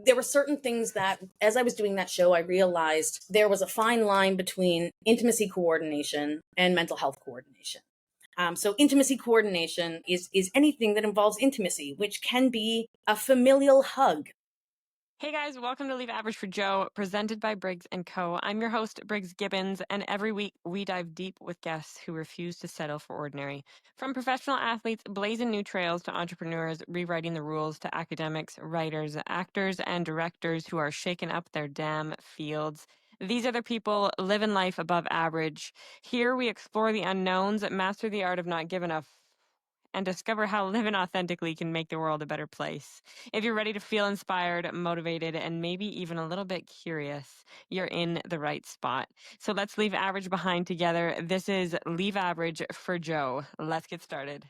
there were certain things that, as I was doing that show, I realized there was a fine line between intimacy coordination and mental health coordination. So intimacy coordination is anything that involves intimacy, which can be a familial hug. Hey guys, welcome to Leave Average for Joe, presented by Briggs & Co. I'm your host, Briggs Gibbons, and every week we dive deep with guests who refuse to settle for ordinary. From professional athletes blazing new trails to entrepreneurs rewriting the rules to academics, writers, actors, and directors who are shaking up their damn fields. These are the people living life above average. Here we explore the unknowns, master the art of not giving a and discover how living authentically can make the world a better place. If you're ready to feel inspired, motivated, and maybe even a little bit curious, you're in the right spot. So let's leave average behind together. This is Leave Average for Joe. Let's get started.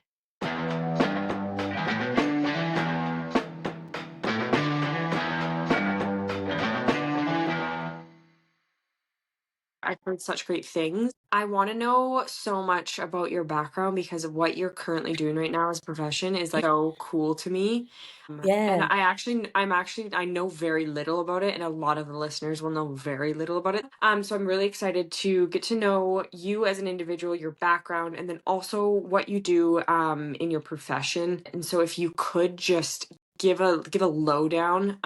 I've heard such great things. I want to know so much about your background because of what you're currently doing right now as a profession is like so cool to me. And Yeah. I know very little about it, and a lot of the listeners will know very little about it. So I'm really excited to get to know you as an individual, your background, and then also what you do in your profession. And so if you could just give a lowdown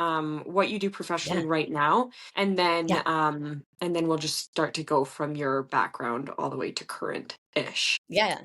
what you do professionally right now, and then we'll just start to go from your background all the way to current-ish. Yeah.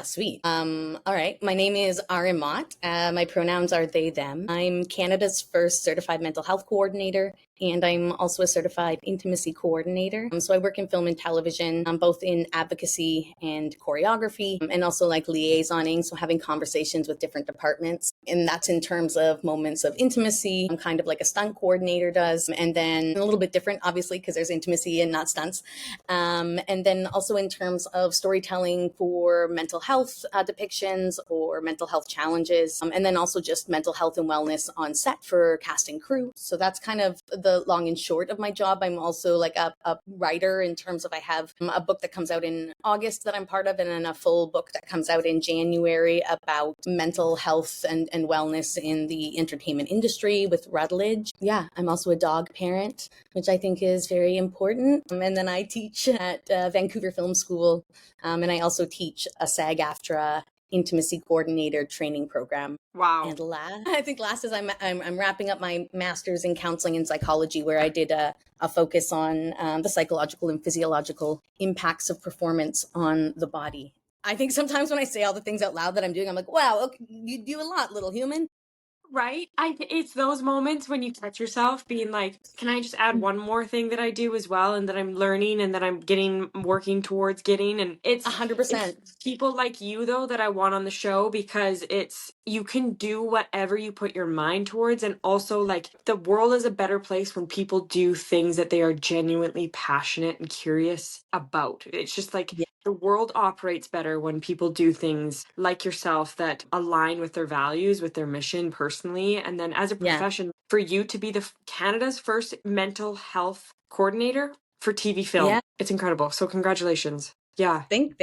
Sweet. All right. My name is Aryn Mott. My pronouns are they, them. I'm Canada's first certified mental health coordinator, and I'm also a certified intimacy coordinator. So I work in film and television, both in advocacy and choreography, and also like liaisoning, so having conversations with different departments. And that's in terms of moments of intimacy, kind of like a stunt coordinator does. And then a little bit different, obviously, because there's intimacy and not stunts. And then also in terms of storytelling for mental health depictions or mental health challenges, and then also just mental health and wellness on set for cast and crew. So that's kind of the long and short of my job. I'm also like a writer in terms of I have a book that comes out in August that I'm part of, and then a full book that comes out in January about mental health and wellness in the entertainment industry with Routledge. Yeah, I'm also a dog parent, which I think is very important. And then I teach at Vancouver Film School, and I also teach a SAG-AFTRA intimacy coordinator training program. Wow. And I think last is I'm wrapping up my master's in counseling and psychology, where I did a focus on the psychological and physiological impacts of performance on the body. I think sometimes when I say all the things out loud that I'm doing, I'm like, wow, okay, you do a lot, little human. Right? It's those moments when you catch yourself being like, can I just add one more thing that I do as well, and that I'm learning and that I'm working towards getting? And it's 100%. people like you though that I want on the show, because you can do whatever you put your mind towards. And also, like, the world is a better place when people do things that they are genuinely passionate and curious about. It's just like, Yeah. the world operates better when people do things like yourself that align with their values, with their mission personally. And then as a profession, for you to be the Canada's first mental health coordinator for TV film, it's incredible. So congratulations. Yeah. Thanks.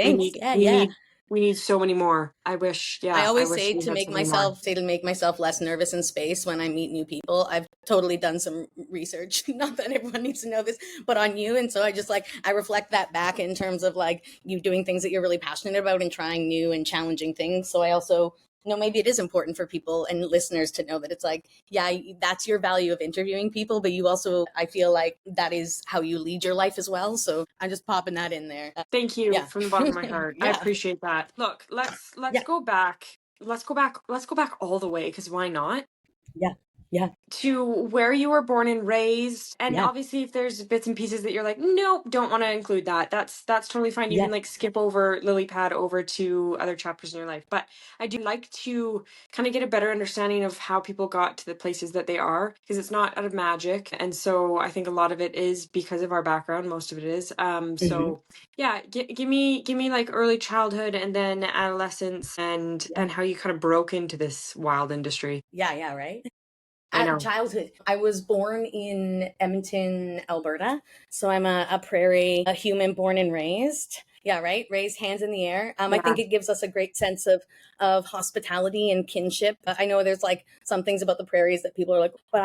We need so many more. I wish. Yeah. I always wish say we to had make so many more. myself less nervous in space when I meet new people. I've totally done some research. Not that everyone needs to know this, but on you. And so I reflect that back in terms of like you doing things that you're really passionate about and trying new and challenging things. So I also maybe it is important for people and listeners to know that it's like, yeah, that's your value of interviewing people, but you also, I feel like that is how you lead your life as well. So I'm just popping that in there. Thank you from the bottom of my heart. I appreciate that. Look, let's go back. Let's go back all the way, because why not? Yeah. To where you were born and raised. And obviously if there's bits and pieces that you're like, nope, don't want to include that, that's totally fine. You can like skip over lily pad over to other chapters in your life. But I do like to kind of get a better understanding of how people got to the places that they are, because it's not out of magic. And so I think a lot of it is because of our background. Most of it is. So yeah, give me like early childhood and then adolescence and how you kind of broke into this wild industry. Yeah, right. At childhood, I was born in Edmonton, Alberta. So I'm a prairie human born and raised. Yeah, right. Raise hands in the air. I Yeah. think it gives us a great sense of hospitality and kinship. I know there's like some things about the prairies that people are like, but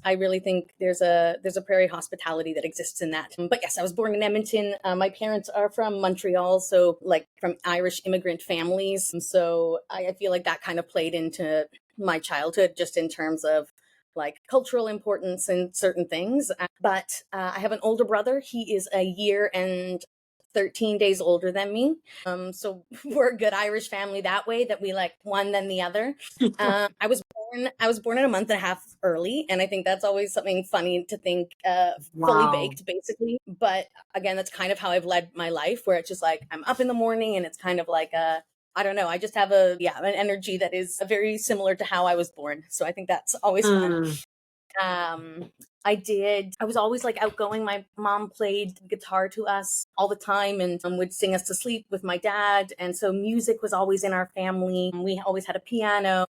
I really think there's a prairie hospitality that exists in that. But yes, I was born in Edmonton. My parents are from Montreal, so like from Irish immigrant families. And so I feel like that kind of played into my childhood, just in terms of like cultural importance and certain things. But I have an older brother. He is a year and 13 days older than me. So we're a good Irish family that way, that we like one then the other. I was born at a month and a half early, and I think that's always something funny to think, fully Wow. baked basically. But again, that's kind of how I've led my life, where it's just like I'm up in the morning and it's kind of like I don't know. I just have an energy that is very similar to how I was born. So I think that's always fun. Um, I was always like outgoing. My mom played guitar to us all the time and would sing us to sleep with my dad. And so music was always in our family. We always had a piano.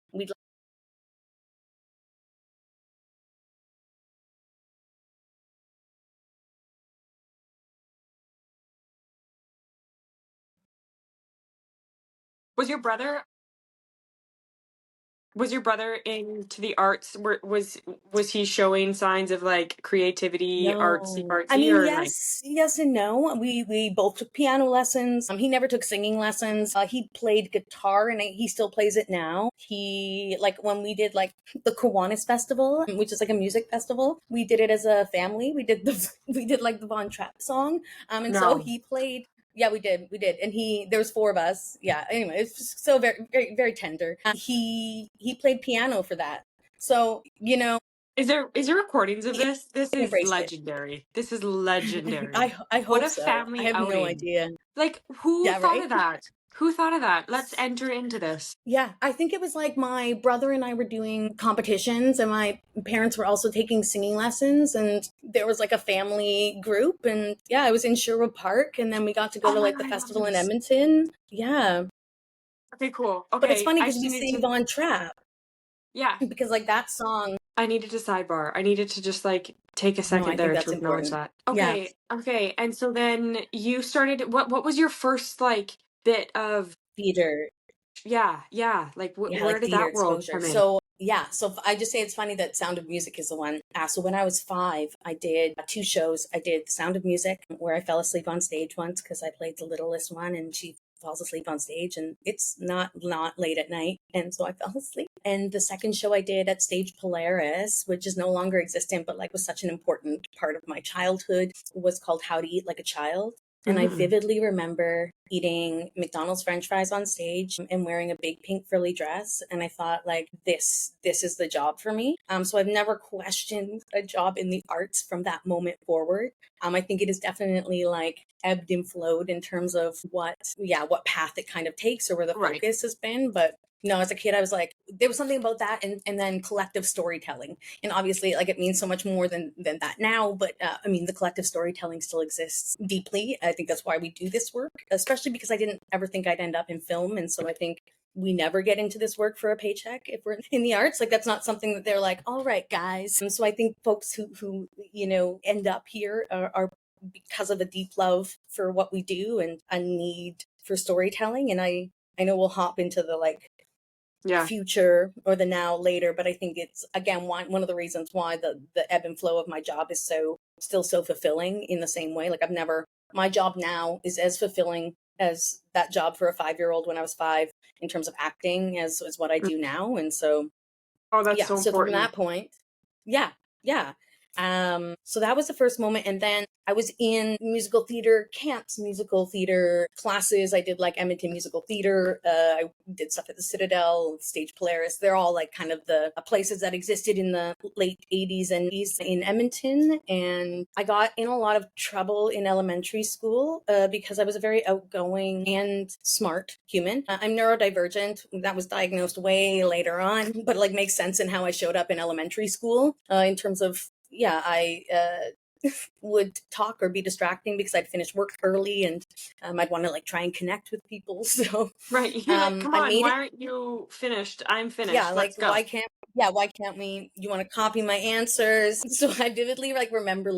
Was your brother into the arts? Was he showing signs of like creativity, No. I artsy, mean, or like yes and no. We both took piano lessons. He never took singing lessons. He played guitar, and he still plays it now. He, like, when we did like the Kiwanis Festival, which is like a music festival, we did it as a family. We did we did like the Von Trapp song. And so no? he played. Yeah, we did, and there was four of us. Yeah. Anyway, it's just so very, very, very tender. He played piano for that. So Is there recordings of he this? This is embraced it. legendary. This is legendary. I What hope a so. I family have no outing. idea. Like, who Yeah, thought right? of that? Who thought of that? Let's enter into this. Yeah, I think it was like my brother and I were doing competitions, and my parents were also taking singing lessons, and there was like a family group, and yeah, I was in Sherwood Park, and then we got to go Oh to my like the God, I love festival in this. Edmonton. Yeah. Okay, cool. But it's Okay, funny I because just we needed say to, Von Trapp, yeah, because like that song, I needed to sidebar. I needed to just like take a no, second I think there that's to acknowledge important. that. Yeah, Okay, okay. And so then you started, what was your first like bit of, theater. yeah, yeah, like Yeah, where like did theater that world exposure. come in? So yeah, so I just say it's funny that Sound of Music is the one. So when I was 5, I did two shows. I did The Sound of Music, where I fell asleep on stage once because I played the littlest one, and she falls asleep on stage, and it's not late at night, and so I fell asleep. And the second show I did at Stage Polaris, which is no longer existent, but like was such an important part of my childhood, was called How to Eat Like a Child. And I Hmm. vividly remember eating McDonald's French fries on stage and wearing a big pink frilly dress. And I thought, like, this is the job for me. So I've never questioned a job in the arts from that moment forward. I think it is definitely like ebbed and flowed in terms of what path it kind of takes or where the Right. focus has been. But no, as a kid, I was like, there was something about that, and then collective storytelling, and obviously like it means so much more than that now, but I mean the collective storytelling still exists deeply. I think that's why we do this work, especially because I didn't ever think I'd end up in film, and so I think we never get into this work for a paycheck if we're in the arts. Like that's not something that they're like, all right guys. And so I think folks who end up here are because of a deep love for what we do and a need for storytelling. And I know we'll hop into the like Yeah. future or the now later, but I think it's again one of the reasons why the ebb and flow of my job is still so fulfilling in the same way. Like I've never my job now is as fulfilling as that job for a 5-year-old when I was 5 in terms of acting as what I Mm. do now. And so Oh, that's yeah, so so from important. that point, yeah, yeah. So that was the first moment. And then I was in musical theater camps, musical theater classes. I did like Edmonton Musical Theater. I did stuff at the Citadel, Stage Polaris. They're all like kind of the places that existed in the late 80s and 90s in Edmonton. And I got in a lot of trouble in elementary school because I was a very outgoing and smart human. I'm neurodivergent. That was diagnosed way later on, but like makes sense in how I showed up in elementary school in terms of, yeah, I would talk or be distracting because I'd finish work early and I'd want to like try and connect with people. So Right. You're like, come I on, made why it. aren't you finished? I'm Yeah, finished. like Let's go. why can't we, you want to copy my answers? So I vividly like remember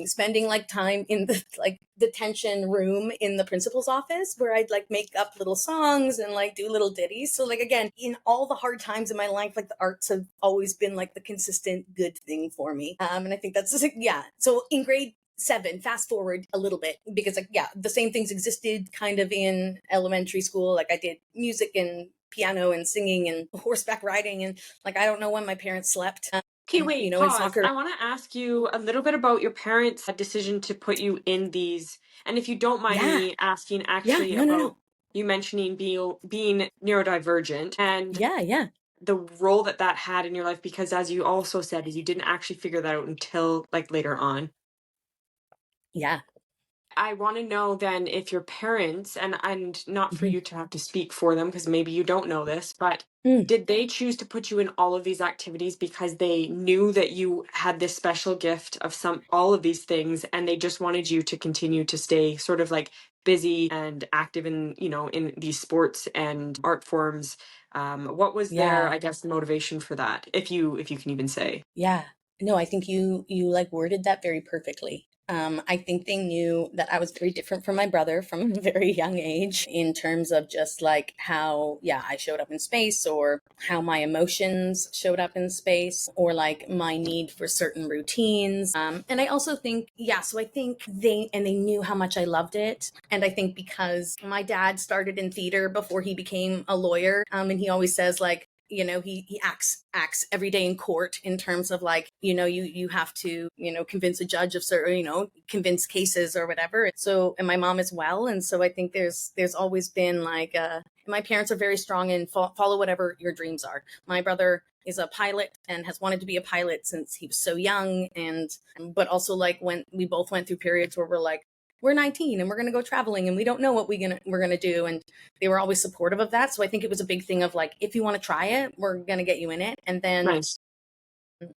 spending like time in the like detention room in the principal's office where I'd like make up little songs and like do little ditties. So like again, in all the hard times in my life, like the arts have always been like the consistent good thing for me. And I think that's just, like, yeah. So in grade 7, fast forward a little bit, because like yeah, the same things existed kind of in elementary school. Like I did music and piano and singing and horseback riding, and like I don't know when my parents slept. Okay, You wait, know, in pause. soccer. I want to ask you a little bit about your parents' decision to put you in these. And if you don't mind Yeah, me asking yeah, actually no. about you mentioning being neurodivergent and Yeah, the role that that had in your life, because as you also said, is you didn't actually figure that out until like later on. yeah. I want to know then if your parents, and not for Mhm. you to have to speak for them because maybe you don't know this, but Mm, did they choose to put you in all of these activities because they knew that you had this special gift of some all of these things, and they just wanted you to continue to stay sort of like busy and active in, in these sports and art forms? What was their, yeah. I guess, motivation for that, if you can even say? Yeah. No, I think you like worded that very perfectly. I think they knew that I was very different from my brother from a very young age in terms of just like how, yeah, I showed up in space, or how my emotions showed up in space, or like my need for certain routines. And I also think, yeah, so I think they knew how much I loved it. And I think because my dad started in theater before he became a lawyer, and he always says like, he acts every day in court in terms of like, you have to, convince a judge of certain, convince cases or whatever. So, and my mom as well. And so I think there's always been like, my parents are very strong in follow whatever your dreams are. My brother is a pilot and has wanted to be a pilot since he was so young. But also like when we both went through periods where we're 19 and we're going to go traveling and we don't know what we're going to do. And they were always supportive of that. So I think it was a big thing of like, if you want to try it, we're going to get you in it. And then Nice.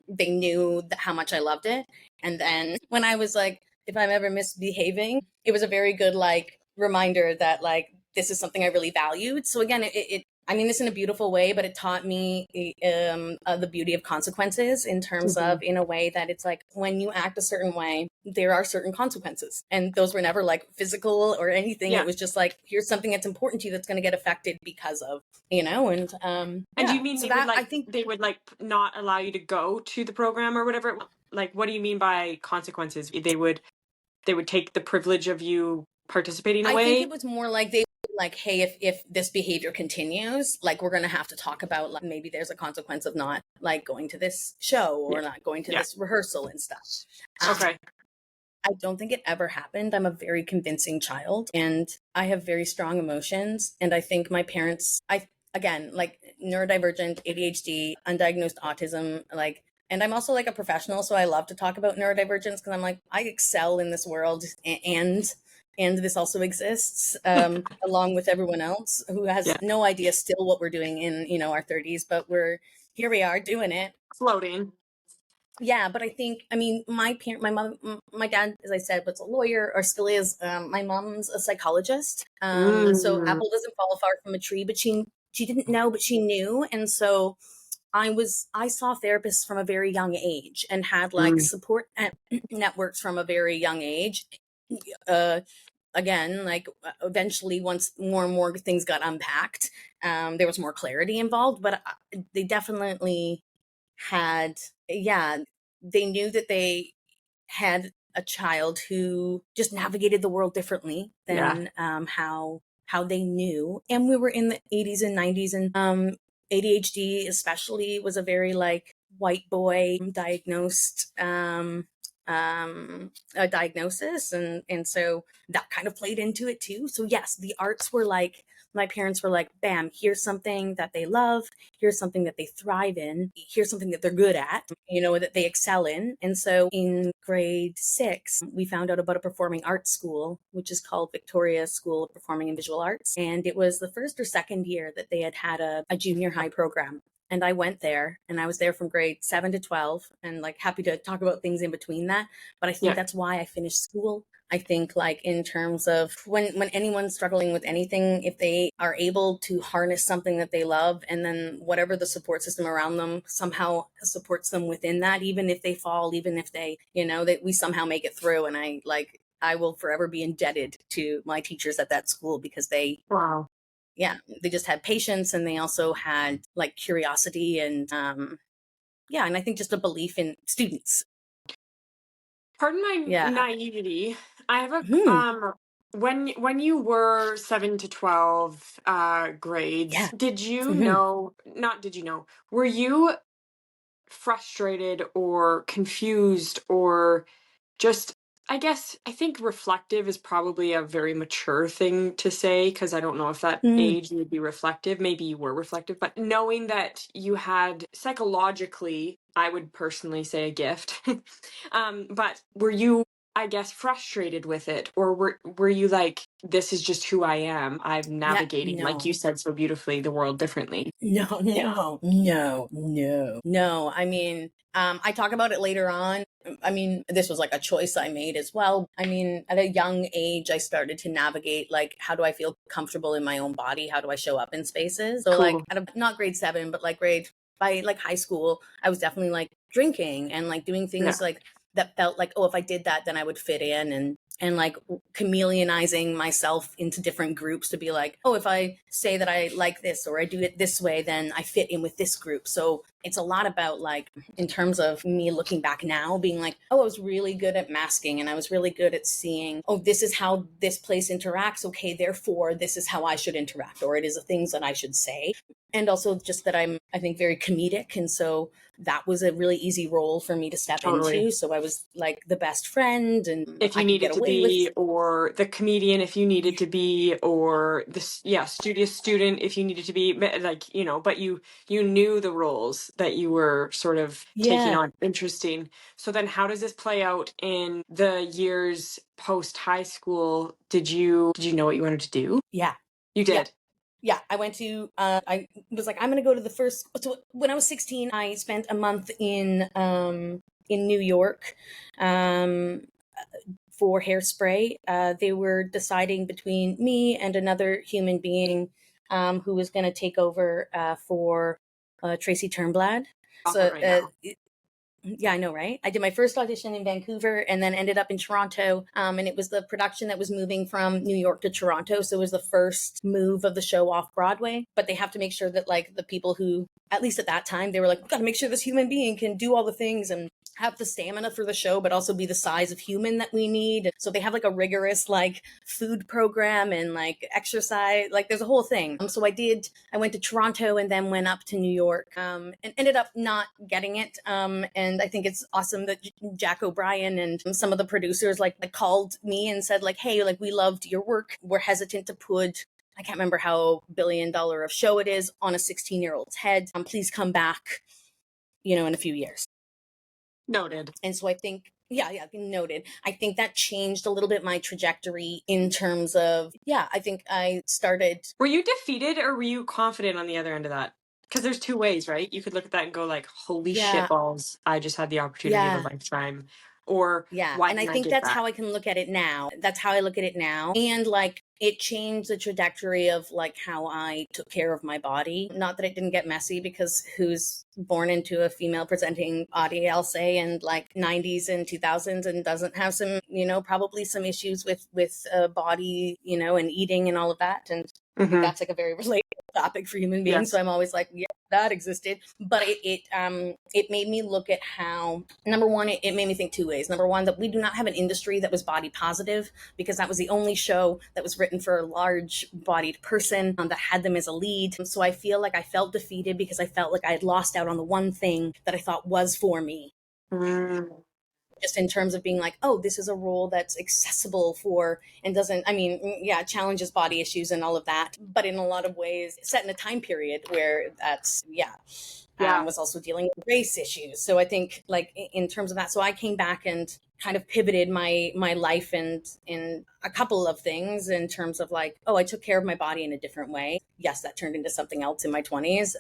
they knew how much I loved it. And then when I was like, if I'm ever misbehaving, it was a very good like reminder that like this is something I really valued. So again, I mean this in a beautiful way, but it taught me the beauty of consequences in terms Mhm. of, in a way that it's like when you act a certain way, there are certain consequences, and those were never like physical or anything. It Yeah. was just like, here's something that's important to you that's going to get affected because of, and And do you yeah. mean So that I think they would like not allow you to go to the program or whatever? Like, what do you mean by consequences? They would take the privilege of you participating I think away? it was more like they were like, hey, if this behavior continues, like we're going to have to talk about like maybe there's a consequence of not like going to this show Yeah. or not going to Yeah. this rehearsal and stuff. Okay. I don't think it ever happened. I'm a very convincing child and I have very strong emotions. And I think my parents, again, like neurodivergent, ADHD, undiagnosed autism, like, and I'm also like a professional. So I love to talk about neurodivergence because I'm like, I excel in this world, and this also exists along with everyone else who has Yeah. no idea still what we're doing in, our 30s, but here we are doing it. Floating. Yeah, but I think, I mean, my mom, my dad, as I said, was a lawyer or still is. My mom's a psychologist. So Mm, apple doesn't fall far from a tree, but she didn't know, but she knew. And so I saw therapists from a very young age and had like mm, support networks from a very young age. Uh, Again, like eventually once more and more things got unpacked, there was more clarity involved, but they definitely had, yeah, they knew that they had a child who just navigated the world differently yeah. than how they knew. And we were in the 80s and 90s, and ADHD especially was a very like white boy diagnosed a diagnosis, and so that kind of played into it too. So yes, the arts were like, my parents were like, bam, here's something that they love, here's something that they thrive in, here's something that they're good at, that they excel in. And so in grade 6, we found out about a performing arts school, which is called Victoria School of Performing and Visual Arts. And it was the first or second year that they had a junior high program. And I went there, and I was there from grade 7 to 12, and like happy to talk about things in between that. But I think that's why I finished school. I think like in terms of when anyone's struggling with anything, if they are able to harness something that they love, and then whatever the support system around them somehow supports them within that, even if they fall, even if they, that we somehow make it through. And I will forever be indebted to my teachers at that school, because they just had patience, and they also had like curiosity and and I think just a belief in students. Pardon my naivety. I have a when you were 7 to 12 grades, did you know, not did you know, were you frustrated or confused or just, I think reflective is probably a very mature thing to say, because I don't know if that age you would be reflective. Maybe you were reflective, but knowing that you had psychologically, I would personally say, a gift. But were you, I guess, frustrated with it, or were you like, this is just who I am? I'm navigating, like you said so beautifully, the world differently. No. I mean, I talk about it later on. I mean, this was like a choice I made as well. I mean, at a young age, I started to navigate, like, how do I feel comfortable in my own body? How do I show up in spaces? So like, not grade 7, but like by like high school, I was definitely like drinking and like doing things like that felt like, oh, if I did that, then I would fit in, and like chameleonizing myself into different groups to be like, oh, if I say that I like this or I do it this way, then I fit in with this group. So it's a lot about like, in terms of me looking back now, being like, oh, I was really good at masking, and I was really good at seeing, oh, this is how this place interacts. Okay, therefore, this is how I should interact, or it is the things that I should say. And also just that I'm, I think, very comedic. And so that was a really easy role for me to step into. So I was like the best friend, and if you needed to be, or the comedian if you needed to be, or the studious student if you needed to be, like, but you knew the roles that you were sort of taking on. Interesting. So then how does this play out in the years post high school? Did you know what you wanted to do? You did. I went to, I was like, I'm going to go to the first, so when I was 16, I spent a month in New York, for Hairspray. They were deciding between me and another human being, who was going to take over, for Tracy Turnblad. Yeah, I know, right? I did my first audition in Vancouver and then ended up in Toronto. And it was the production that was moving from New York to Toronto. So it was the first move of the show off Broadway. But they have to make sure that like the people who, at least at that time, they were like, we've got to make sure this human being can do all the things and have the stamina for the show, but also be the size of human that we need. So they have like a rigorous like food program and like exercise, like there's a whole thing. So I went to Toronto and then went up to New York, and ended up not getting it. And I think it's awesome that Jack O'Brien and some of the producers like called me and said like, hey, like we loved your work. We're hesitant to put, I can't remember how billion-dollar of show it is, on a 16-year-old's head. Please come back, in a few years. Noted. And so I think, noted. I think that changed a little bit my trajectory in terms of, I think I started. Were you defeated or were you confident on the other end of that? Because there's two ways, right? You could look at that and go like, holy shit balls, I just had the opportunity of a lifetime. Or why and I think that's how I can look at it now. That's how I look at it now. And like it changed the trajectory of like how I took care of my body. Not that it didn't get messy, because who's born into a female presenting body, I'll say, in like 90s and 2000s and doesn't have some, probably some issues with body, and eating and all of that. And I think that's like a very relatable topic for human beings. So I'm always like, that existed. But it made me look at how, number one, it made me think two ways. Number one, that we do not have an industry that was body positive, because that was the only show that was written for a large bodied person, that had them as a lead. So I feel like I felt defeated because I felt like I had lost out on the one thing that I thought was for me. Just in terms of being like, oh, this is a role that's accessible for, and doesn't, challenges body issues and all of that, but in a lot of ways set in a time period where that's, was also dealing with race issues. So I think like in terms of that, so I came back and kind of pivoted my life and in a couple of things in terms of like, oh, I took care of my body in a different way. Yes, that turned into something else in my 20s.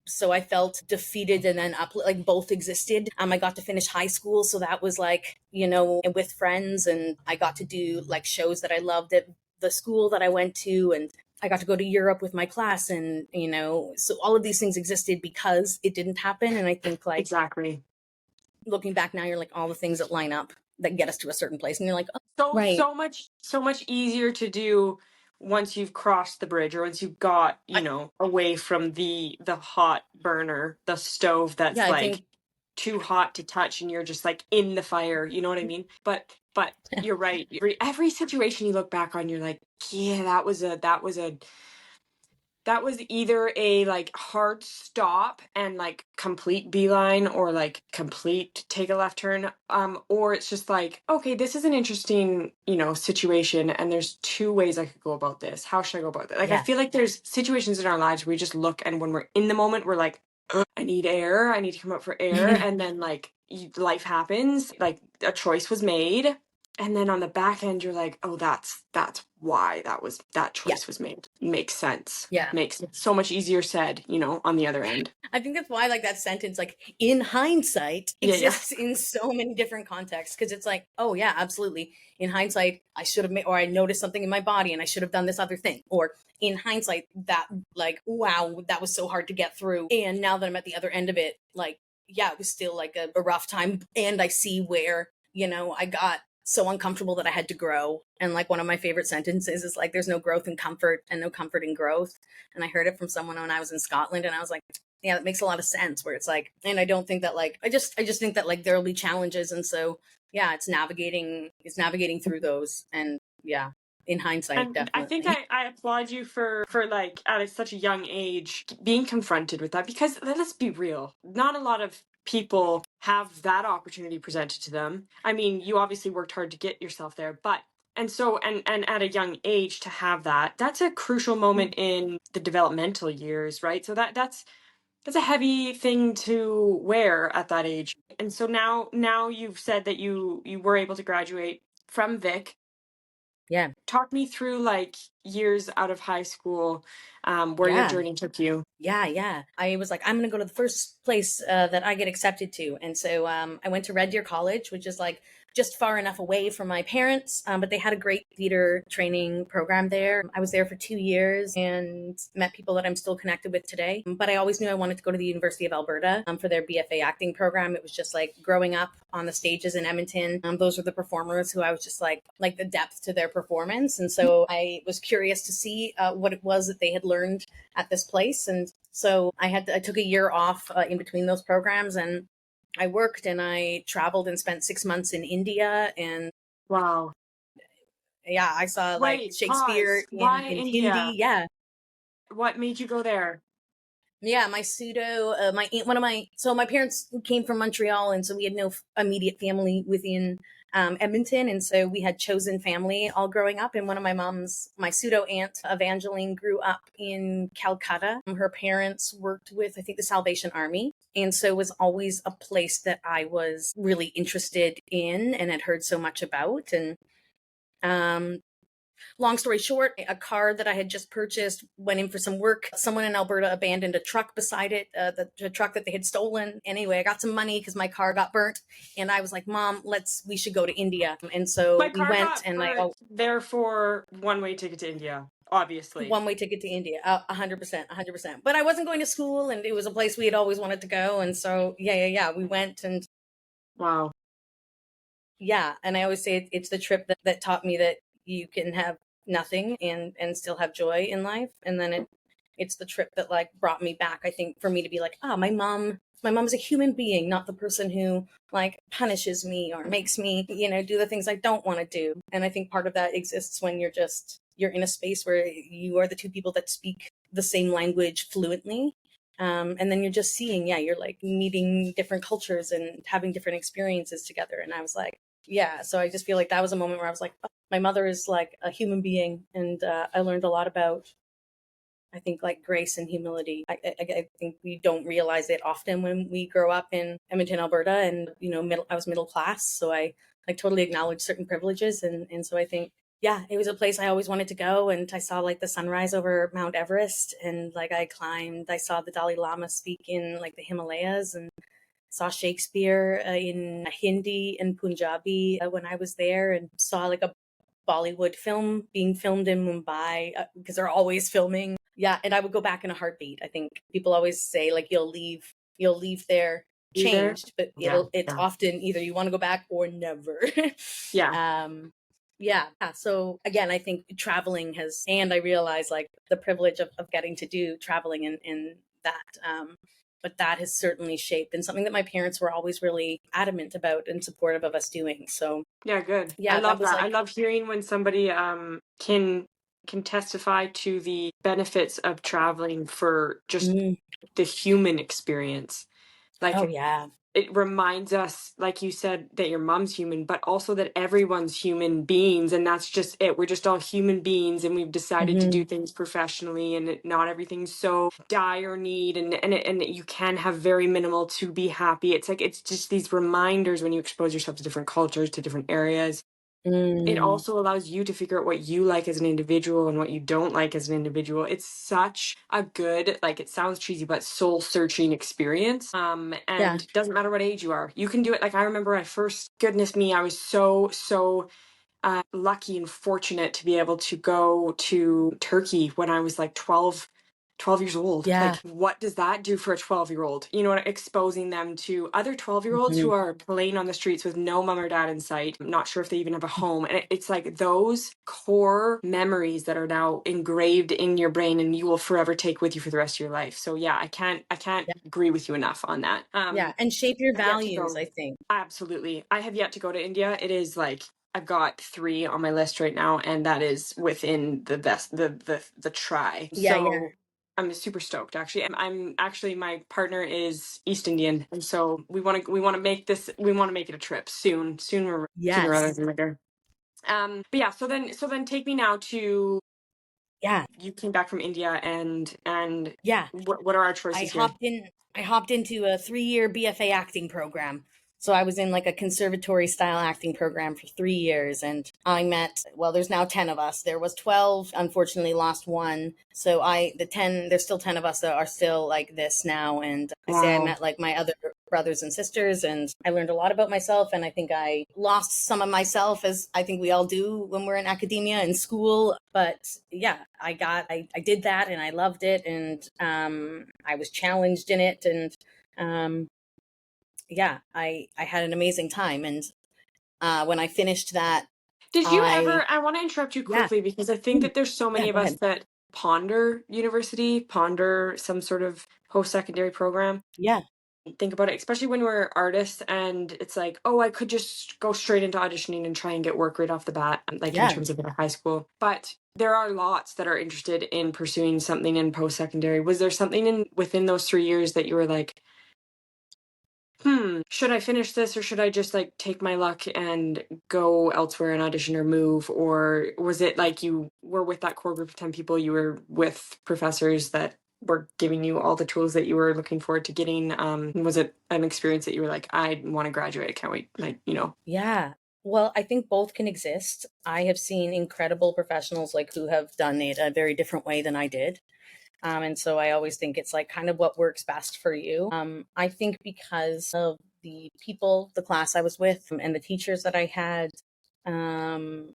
So I felt defeated and then up, like both existed. I got to finish high school. So that was like, you know, with friends, and I got to do like shows that I loved at the school that I went to, and I got to go to Europe with my class, and, you know, so all of these things existed because it didn't happen. And I think like Exactly. looking back now, you're like all the things that line up that get us to a certain place, and you're like, oh, So right. so much easier to do once you've crossed the bridge, or once you've got, you know, away from the hot burner, the stove Yeah, that's I like think, too hot to touch and you're just like in the fire, you know what I mean? But you're right. Every situation you look back on, you're like, yeah, that was either a like hard stop and like complete beeline, or like complete take a left turn, or it's just like, okay, this is an interesting, you know, situation, and there's two ways I could go about this. How should I go about that? Like, I yeah, feel like there's situations in our lives where we just look, and when we're in the moment, we're like, "Ugh, I need air, I need to come up for air," and then like life happens, like a choice was made, and then on the back end, you're like, oh, that's why that yeah, choice was made. Makes sense. yeah. Makes so much easier said, you know, on the other end. I think that's why like that sentence, like in hindsight, Yeah, yeah. exists in so many different contexts. Cause it's like, oh yeah, absolutely. In hindsight, I should have made, or I noticed something in my body and I should have done this other thing. Or in hindsight, that like, wow, that was so hard to get through. And now that I'm at the other end of it, like, yeah, it was still like a rough time. And I see where, you know, I got so uncomfortable that I had to grow. And like one of my favorite sentences is like, there's no growth in comfort and no comfort in growth. And I heard it from someone when I was in Scotland, and I was like, yeah, that makes a lot of sense, where it's like, and I don't think that like, I just think that like there'll be challenges. And so, yeah, it's navigating through those. And yeah, in hindsight, And I think definitely. I applaud you for like at such a young age being confronted with that, because let's be real, not a lot of people have that opportunity presented to them. I mean, you obviously worked hard to get yourself there, but and so and at a young age to have that's a crucial moment in the developmental years, right? So that's a heavy thing to wear at that age. And so now you've said that you were able to graduate from Vic. Yeah. Talk me through like years out of high school, where your Yeah. journey took you. Yeah. I was like, I'm going to go to the first place that I get accepted to. And so I went to Red Deer College, which is like just far enough away from my parents, but they had a great theater training program there. I was there for 2 years and met people that I'm still connected with today. But I always knew I wanted to go to the University of Alberta for their BFA acting program. It was just like growing up on the stages in Edmonton. Those were the performers who I was just like the depth to their performance. And so I was curious to see what it was that they had learned at this place. And so I took a year off in between those programs, and I worked and I traveled and spent 6 months in India. And Wow. yeah, I saw like Wait, Shakespeare pause. Why in India? Hindi. Yeah. What made you go there? Yeah, my pseudo, one of my, so my parents came from Montreal, and so we had no immediate family within Edmonton. And so we had chosen family all growing up. And one of my pseudo aunt, Evangeline, grew up in Calcutta. Her parents worked with, I think, the Salvation Army. And so it was always a place that I was really interested in and had heard so much about. And um, long story short, a car that I had just purchased went in for some work. Someone in Alberta abandoned a truck beside it, the truck that they had stolen. Anyway, I got some money because my car got burnt, and I was like, "Mom, we should go to India." And My so we car went, got and burnt, therefore one-way ticket to India, obviously. one way ticket to India, 100%, 100%. But I wasn't going to school, and it was a place we had always wanted to go, and so yeah, we went, and Wow. yeah, and I always say it's the trip that taught me that you can have nothing and still have joy in life. And then it's the trip that like brought me back, I think, for me to be like, my mom's a human being, not the person who like punishes me or makes me, do the things I don't want to do. And I think part of that exists when you're in a space where you are the two people that speak the same language fluently. And then you're just seeing, you're like meeting different cultures and having different experiences together. And I was like, yeah, so I just feel like that was a moment where I was like, oh, my mother is like a human being, and I learned a lot about I think like grace and humility. I think we don't realize it often when we grow up in Edmonton, Alberta, and I was middle class, so I like totally acknowledge certain privileges, and so I think yeah, it was a place I always wanted to go, and I saw like the sunrise over Mount Everest, and like I saw the Dalai Lama speak in like the Himalayas, and saw Shakespeare in Hindi and Punjabi when I was there, and saw like a Bollywood film being filmed in Mumbai because they're always filming. Yeah, and I would go back in a heartbeat. I think people always say like you'll leave there changed, but it's often either you want to go back or never. Yeah. Yeah. So again, I think traveling has, and I realize like the privilege of getting to do traveling and that. But that has certainly shaped and something that my parents were always really adamant about and supportive of us doing. So Yeah, good. yeah, I love was that. like, I love hearing when somebody can testify to the benefits of traveling for just the human experience. Like, oh yeah. It reminds us, like you said, that your mom's human, but also that everyone's human beings, and that's just it. We're just all human beings, and we've decided to do things professionally, and not everything's so dire need, and you can have very minimal to be happy. It's like it's just these reminders when you expose yourself to different cultures, to different areas. It also allows you to figure out what you like as an individual and what you don't like as an individual. It's such a good, like, it sounds cheesy, but soul searching experience. And it doesn't matter what age you are. You can do it. Like, I remember goodness me, I was so lucky and fortunate to be able to go to Turkey when I was like 12 years old. Yeah. Like, what does that do for a 12-year-old? You know, exposing them to other 12-year-olds who are playing on the streets with no mom or dad in sight. I'm not sure if they even have a home. And it's like those core memories that are now engraved in your brain and you will forever take with you for the rest of your life. So yeah, I can't agree with you enough on that. Yeah. And shape your I've yet to values, go. I think. Absolutely. I have yet to go to India. It is like I've got 3 on my list right now, and that is within the best the try. Yeah. So Yeah. I'm super stoked actually. I'm actually, my partner is East Indian, and so we want to make it a trip sooner rather Yes. than later. But yeah, so then take me now to, Yeah. you came back from India, and Yeah. what are our choices here? I hopped into a 3-year BFA acting program. So I was in like a conservatory style acting program for 3 years, and I met, well, there's now 10 of us. There was 12, unfortunately lost one. So there's still 10 of us that are still like this now. And I say I Wow. met like my other brothers and sisters, and I learned a lot about myself. And I think I lost some of myself, as I think we all do when we're in academia and school. But yeah, I did that, and I loved it, and I was challenged in it, and yeah, I had an amazing time. And when I finished that, Did you ever, I want to interrupt you yeah, quickly because I think that there's so yeah, many of go us ahead. that ponder some sort of post-secondary program. Yeah, Think about it, especially when we're artists and it's like, oh, I could just go straight into auditioning and try and get work right off the bat, like in yeah, terms of our high school. But there are lots that are interested in pursuing something in post-secondary. Was there something within those 3 years that you were like, should I finish this, or should I just like take my luck and go elsewhere and audition or move? Or was it like you were with that core group of 10 people, you were with professors that were giving you all the tools that you were looking forward to getting? Was it an experience that you were like, I want to graduate, I can't wait, yeah. Well, I think both can exist. I have seen incredible professionals like who have done it a very different way than I did. And so I always think it's like kind of what works best for you. I think because of the people, the class I was with, and the teachers that I had, um,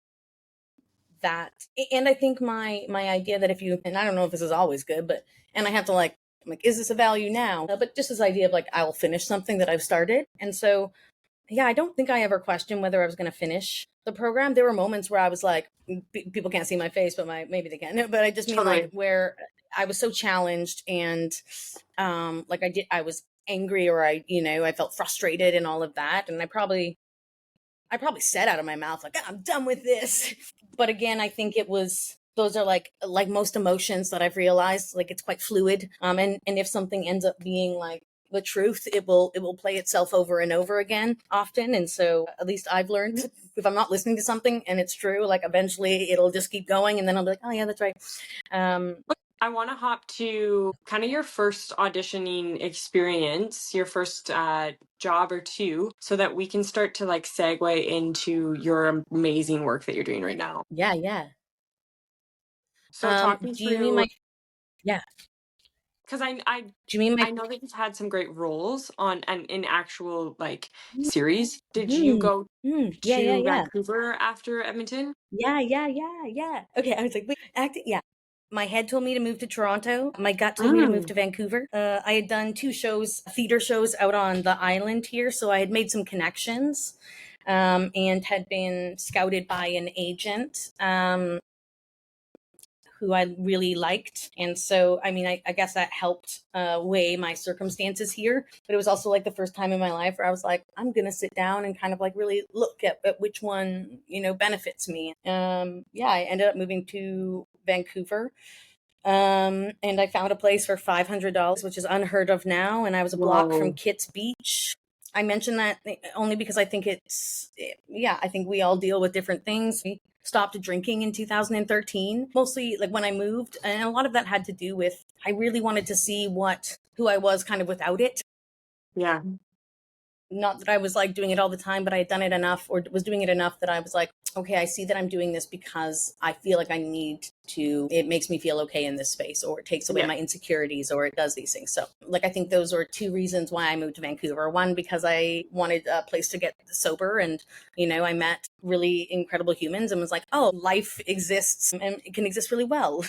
that, and I think my idea that if you, and I don't know if this is always good, but, and I have to like, I'm like, is this a value now? But just this idea of like, I'll finish something that I've started. And so yeah, I don't think I ever questioned whether I was going to finish the program. There were moments where I was like, people can't see my face, but maybe they can. But I just mean like Totally. where I was so challenged, and like I was angry, or I felt frustrated and all of that. And I probably said out of my mouth like, I'm done with this. But again, I think those are like most emotions that I've realized, like it's quite fluid. And if something ends up being like the truth, it will play itself over and over again often. And so at least I've learned, if I'm not listening to something and it's true, like eventually it'll just keep going, and then I'll be like, oh yeah, that's right. I want to hop to kind of your first auditioning experience, your first job or two, so that we can start to like segue into your amazing work that you're doing right now. Yeah, yeah. So talk me Do you mean through, my yeah. because Do you mean my I know that you've had some great roles on and in actual like series. Did you Mhm. go Yeah, yeah, to yeah. Vancouver after Edmonton? Yeah, yeah, yeah, yeah. Okay, I was like, wait, acting, yeah. My head told me to move to Toronto. My gut told me to move Mm, to Vancouver. I had done 2 shows, theater shows out on the island here, so I had made some connections, and had been scouted by an agent, who I really liked. And so, I mean, I guess that helped weigh my circumstances here. But it was also like the first time in my life where I was like, I'm going to sit down and kind of like really look at which one, benefits me. Yeah, I ended up moving to Vancouver. And I found a place for $500, which is unheard of now. And I was a block from whoa. Kitts Beach. I mention that only because I think yeah, I think we all deal with different things. We stopped drinking in 2013, mostly like when I moved. And a lot of that had to do with, I really wanted to see who I was kind of without it. Yeah. Not that I was like doing it all the time, but I had done it enough or was doing it enough that I was like, okay, I see that I'm doing this because I feel like I need to, it makes me feel okay in this space, or it takes away Yeah. my insecurities, or it does these things. So like, I think those are 2 reasons why I moved to Vancouver. One, because I wanted a place to get sober, and, I met really incredible humans and was like, oh, life exists and it can exist really well,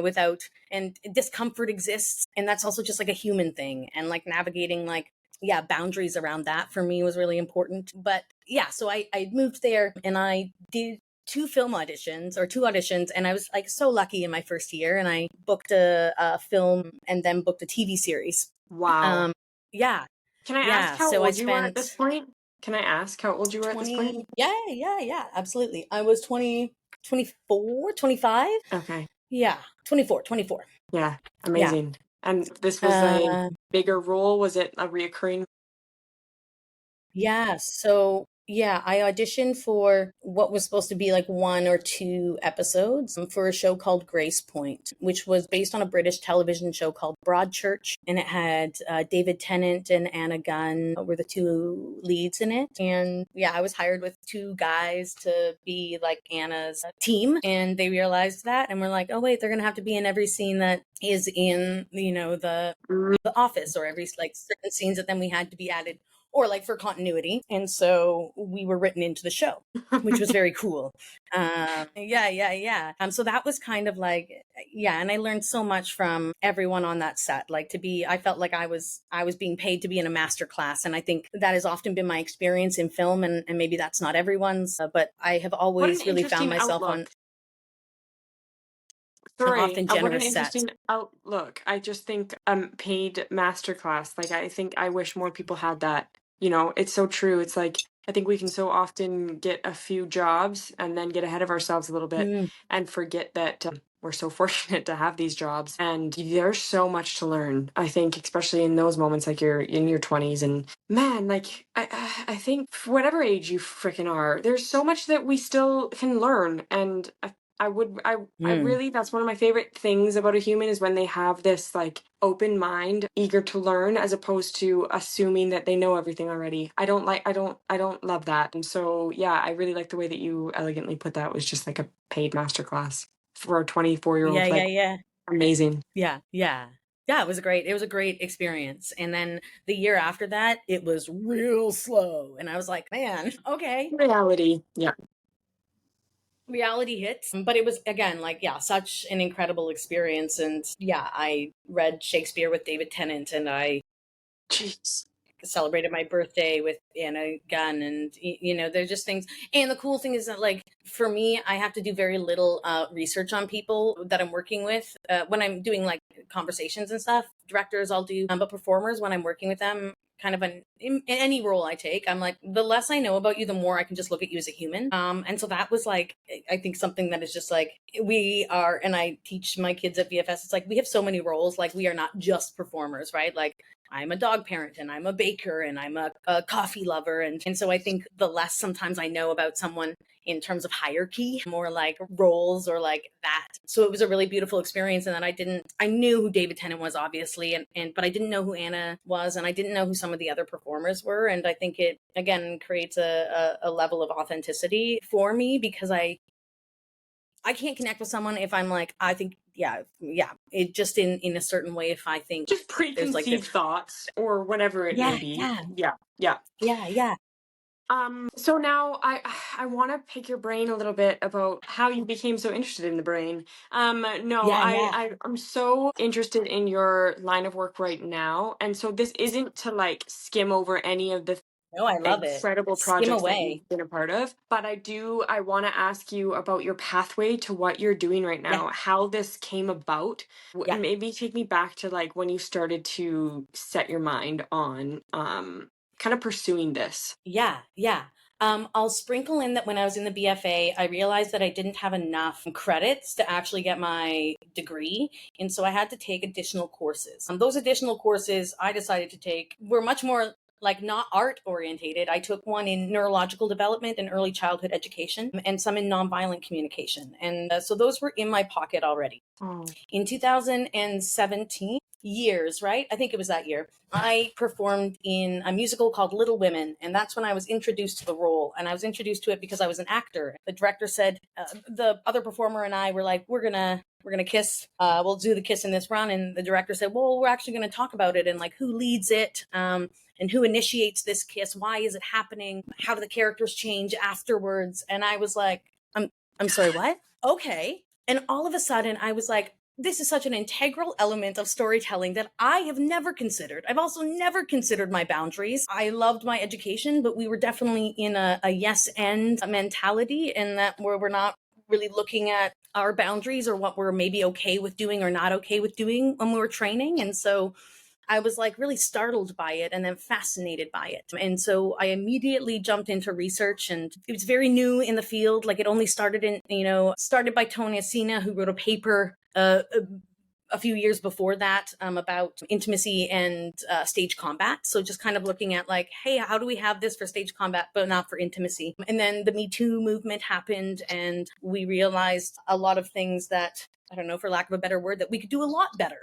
without, and discomfort exists. And that's also just like a human thing. And like navigating like, yeah, boundaries around that for me was really important. But yeah, so I moved there and I did 2 auditions, and I was like so lucky in my first year, and I booked a film and then booked a TV series. Wow. Um, yeah, Can I ask yeah. how So I old you were at this spent point? Can I ask how old you were at this point? 20, yeah, yeah, yeah, absolutely. I was 20, 24, 25. Okay. Yeah, 24, 24. Yeah. Yeah. Amazing. And this was a Uh, bigger role? Was it a reoccurring? Yeah, so yeah, I auditioned for what was supposed to be like 1 or 2 episodes for a show called Grace Point, which was based on a British television show called Broadchurch, and it had David Tennant and Anna Gunn were the 2 leads in it. And yeah, I was hired with 2 guys to be like Anna's team, and they realized that and were like, oh wait, they're gonna have to be in every scene that is in the office, or every like certain scenes that then we had to be added, or like for continuity. And so we were written into the show, which was very cool. Yeah, yeah, yeah. So that was kind of like, yeah. And I learned so much from everyone on that set. Like I felt like I was being paid to be in a master class. And I think that has often been my experience in film. And maybe that's not everyone's, but I have What an always really found interesting myself on outlook. Sorry, often what an generous sets. interesting outlook. I just think paid masterclass. Like I think I wish more people had that. You know, it's so true. It's like I think we can so often get a few jobs and then get ahead of ourselves a little bit Mm, and forget that we're so fortunate to have these jobs. And there's so much to learn. I think, especially in those moments, like you're in your 20s, and man, like I think for whatever age you freaking are, there's so much that we still can learn. And I mm. really, that's one of my favorite things about a human is when they have this like open mind, eager to learn, as opposed to assuming that they know everything already. I don't love that. And so, yeah, I really like the way that you elegantly put that, was just like a paid masterclass for a 24-year-old. Yeah, yeah, Like, yeah. amazing. Yeah, yeah. Yeah, it was a great experience. And then the year after that, it was real slow. And I was like, man, okay. Reality. Yeah. Reality hits. But it was again like, yeah, such an incredible experience. And yeah, I read Shakespeare with David Tennant, and I Jeez. celebrated my birthday with Anna Gunn, and there's just things. And the cool thing is that like for me, I have to do very little research on people that I'm working with when I'm doing like conversations and stuff. Directors I'll do, but performers, when I'm working with them, kind of in any role I take, I'm like, the less I know about you, the more I can just look at you as a human. And so that was like, I think something that is just like, we are, and I teach my kids at VFS, it's like we have so many roles, like we are not just performers, right? Like I'm a dog parent and I'm a baker and I'm a coffee lover. And so I think the less sometimes I know about someone in terms of hierarchy, more like roles or like that. So it was a really beautiful experience. And then I knew who David Tennant was, obviously, but I didn't know who Anna was, and I didn't know who some of the other performers were. And I think it, again, creates a level of authenticity for me, because I can't connect with someone if I'm like, I think, yeah, it just in a certain way, if I think Just there's like this, preconceived thoughts or whatever it may be. Yeah. So now I want to pick your brain a little bit about how you became so interested in the brain. No, yeah, I'm so interested in your line of work right now, and so this isn't to like skim over any of the no, I love it. incredible Skim projects that away. you've been a part of, but I want to ask you about your pathway to what you're doing right Yeah, now, how this came about. yeah, Maybe take me back to like when you started to set your mind on kind of pursuing this. yeah. I'll sprinkle in that when I was in the BFA, I realized that I didn't have enough credits to actually get my degree. And so I had to take additional courses. Those additional courses I decided to take were much more like not art orientated. I took one in neurological development and early childhood education, and some in nonviolent communication. And so those were in my pocket already. Oh. In 2017, years, right? I think it was that year. I performed in a musical called Little Women, and that's when I was introduced to the role. And I was introduced to it because I was an actor. The director said, the other performer and I were like, we're gonna kiss. We'll do the kiss in this run. And the director said, well, we're actually gonna talk about it and like who leads it, and who initiates this kiss. Why is it happening? How do the characters change afterwards? And I was like, I'm sorry, what? Okay. And all of a sudden, I was like, this is such an integral element of storytelling that I have never considered. I've also never considered my boundaries. I loved my education, but we were definitely in a yes and mentality, and that where we're not really looking at our boundaries or what we're maybe okay with doing or not okay with doing when we were training. And so I was like really startled by it and then fascinated by it. And so I immediately jumped into research, and it was very new in the field. Like it only started started by Tony Asina, who wrote a paper a few years before that about intimacy and stage combat. So just kind of looking at like, hey, how do we have this for stage combat, but not for intimacy? And then the Me Too movement happened, and we realized a lot of things that, I don't know, for lack of a better word, that we could do a lot better,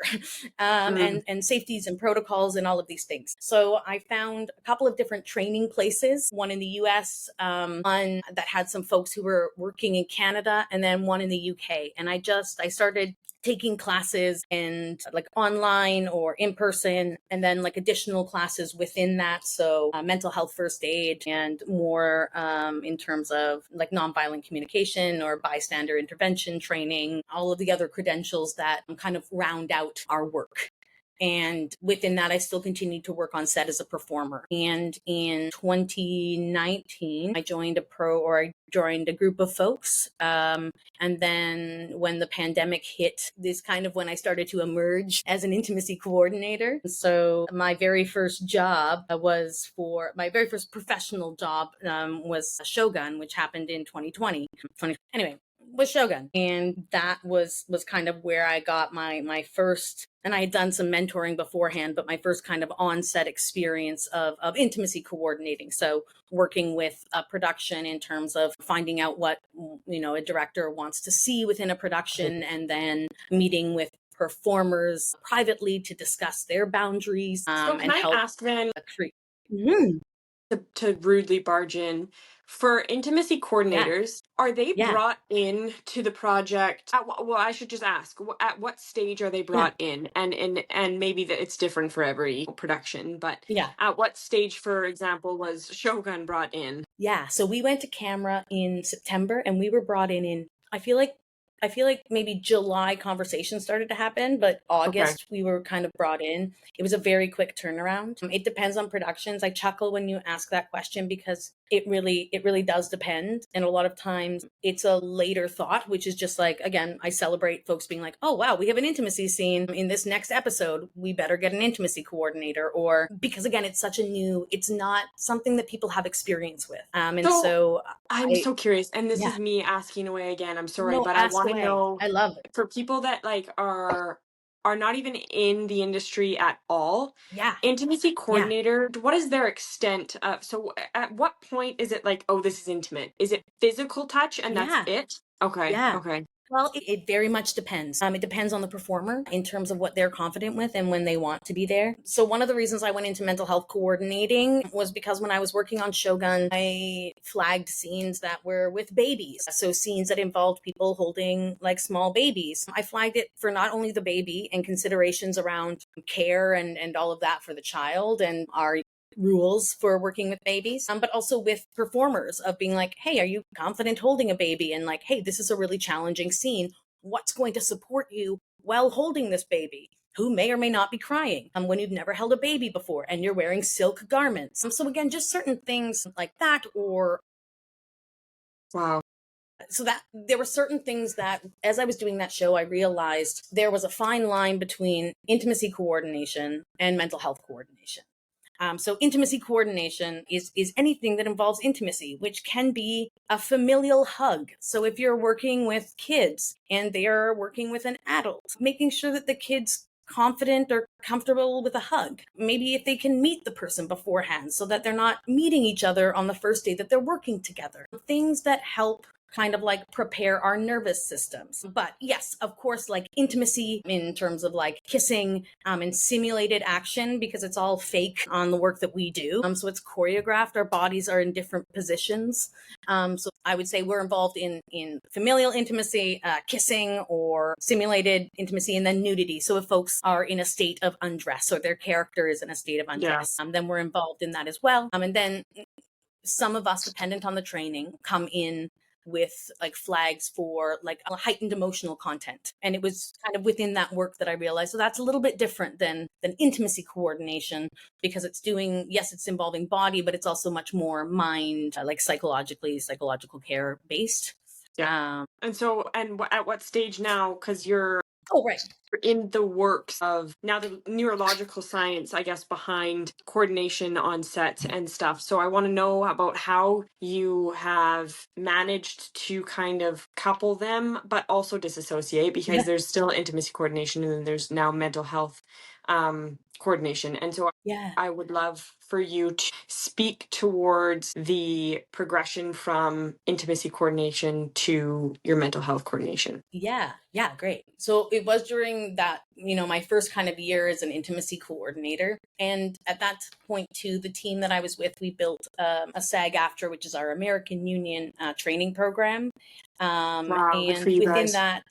and safeties and protocols and all of these things. So I found a couple of different training places, one in the US, one that had some folks who were working in Canada, and then one in the UK. And I started taking classes and like online or in person, and then like additional classes within that. So mental health first aid, and more in terms of like nonviolent communication or bystander intervention training, all of the other credentials that kind of round out our work. And within that, I still continued to work on set as a performer. And in 2019, I joined a group of folks. And then when the pandemic hit, this kind of when I started to emerge as an intimacy coordinator. So my very first professional job was Shogun, which happened in 2020. Anyway, was Shogun. And that was kind of where I got my first, and I had done some mentoring beforehand, but my first kind of on-set experience of intimacy coordinating. So working with a production in terms of finding out what, a director wants to see within a production, and then meeting with performers privately to discuss their boundaries, So can and I help ask then create. Mhm. to rudely barge in, for intimacy Yeah, coordinators, are they yeah, brought in to the project? Well, I should just ask, at what stage are they yeah, brought in? And maybe that it's different for every production, but yeah. at what stage, for example, was Shogun brought in? Yeah, so we went to camera in September, and we were brought in I feel like maybe July conversations started to happen, but Okay. August we were kind of brought in. It was a very quick turnaround. It depends on productions. I chuckle when you ask that question, because it really does depend. And a lot of times it's a later thought, which is just like, again, I celebrate folks being like, oh wow, we have an intimacy scene in this next episode, we better get an intimacy coordinator. Or because again, it's not something that people have experience with. And So so I'm I so curious, and this yeah, is me asking away again. I'm sorry, no, but I ask want to away. know, I love it. for people that like are are not even in the industry at all. Yeah. Intimacy Yeah. coordinator, what is their extent of, so at what point is it like, oh, this is intimate? Is it physical touch and that's Yeah. it? Okay. Yeah. Okay. Well, it very much depends. It depends on the performer in terms of what they're confident with and when they want to be there. So one of the reasons I went into mental health coordinating was because when I was working on Shogun, I flagged scenes that were with babies. So scenes that involved people holding like small babies. I flagged it for not only the baby and considerations around care and all of that for the child and our rules for working with babies, but also with performers of being like, hey, are you confident holding a baby? And like, hey, this is a really challenging scene. What's going to support you while holding this baby who may or may not be crying when you've never held a baby before and you're wearing silk garments? So again, just certain things like that, or Wow. so that there were certain things that as I was doing that show, I realized there was a fine line between intimacy coordination and mental health coordination. So intimacy coordination is anything that involves intimacy, which can be a familial hug. So if you're working with kids and they're working with an adult, making sure that the kid's confident or comfortable with a hug. Maybe if they can meet the person beforehand so that they're not meeting each other on the first day that they're working together. Things that help kind of like prepare our nervous systems. But yes, of course, like intimacy in terms of like kissing and simulated action, because it's all fake on the work that we do. So it's choreographed. Our bodies are in different positions. So I would say we're involved in familial intimacy, kissing or simulated intimacy, and then nudity. So if folks are in a state of undress or their character is in a state of undress, then we're involved in that as well. And then some of us, dependent on the training, come in with like flags for like a heightened emotional content. And it was kind of within that work that I realized, so that's a little bit different than intimacy coordination, because it's doing, yes, it's involving body, but it's also much more mind, like psychological care based. And so, and at what stage now, because you're Right. in the works of now the neurological science, I guess, behind coordination on sets and stuff. So I want to know about how you have managed to kind of couple them, but also disassociate, because there's still intimacy coordination and then there's now mental health coordination. And so I would love for you to speak towards the progression from intimacy coordination to your mental health coordination. Yeah, great. So it was during that, my first kind of year as an intimacy coordinator. And at that point too, the team that I was with, we built a SAG-AFTRA, which is our American Union training program. Wow, and good for you within guys. that,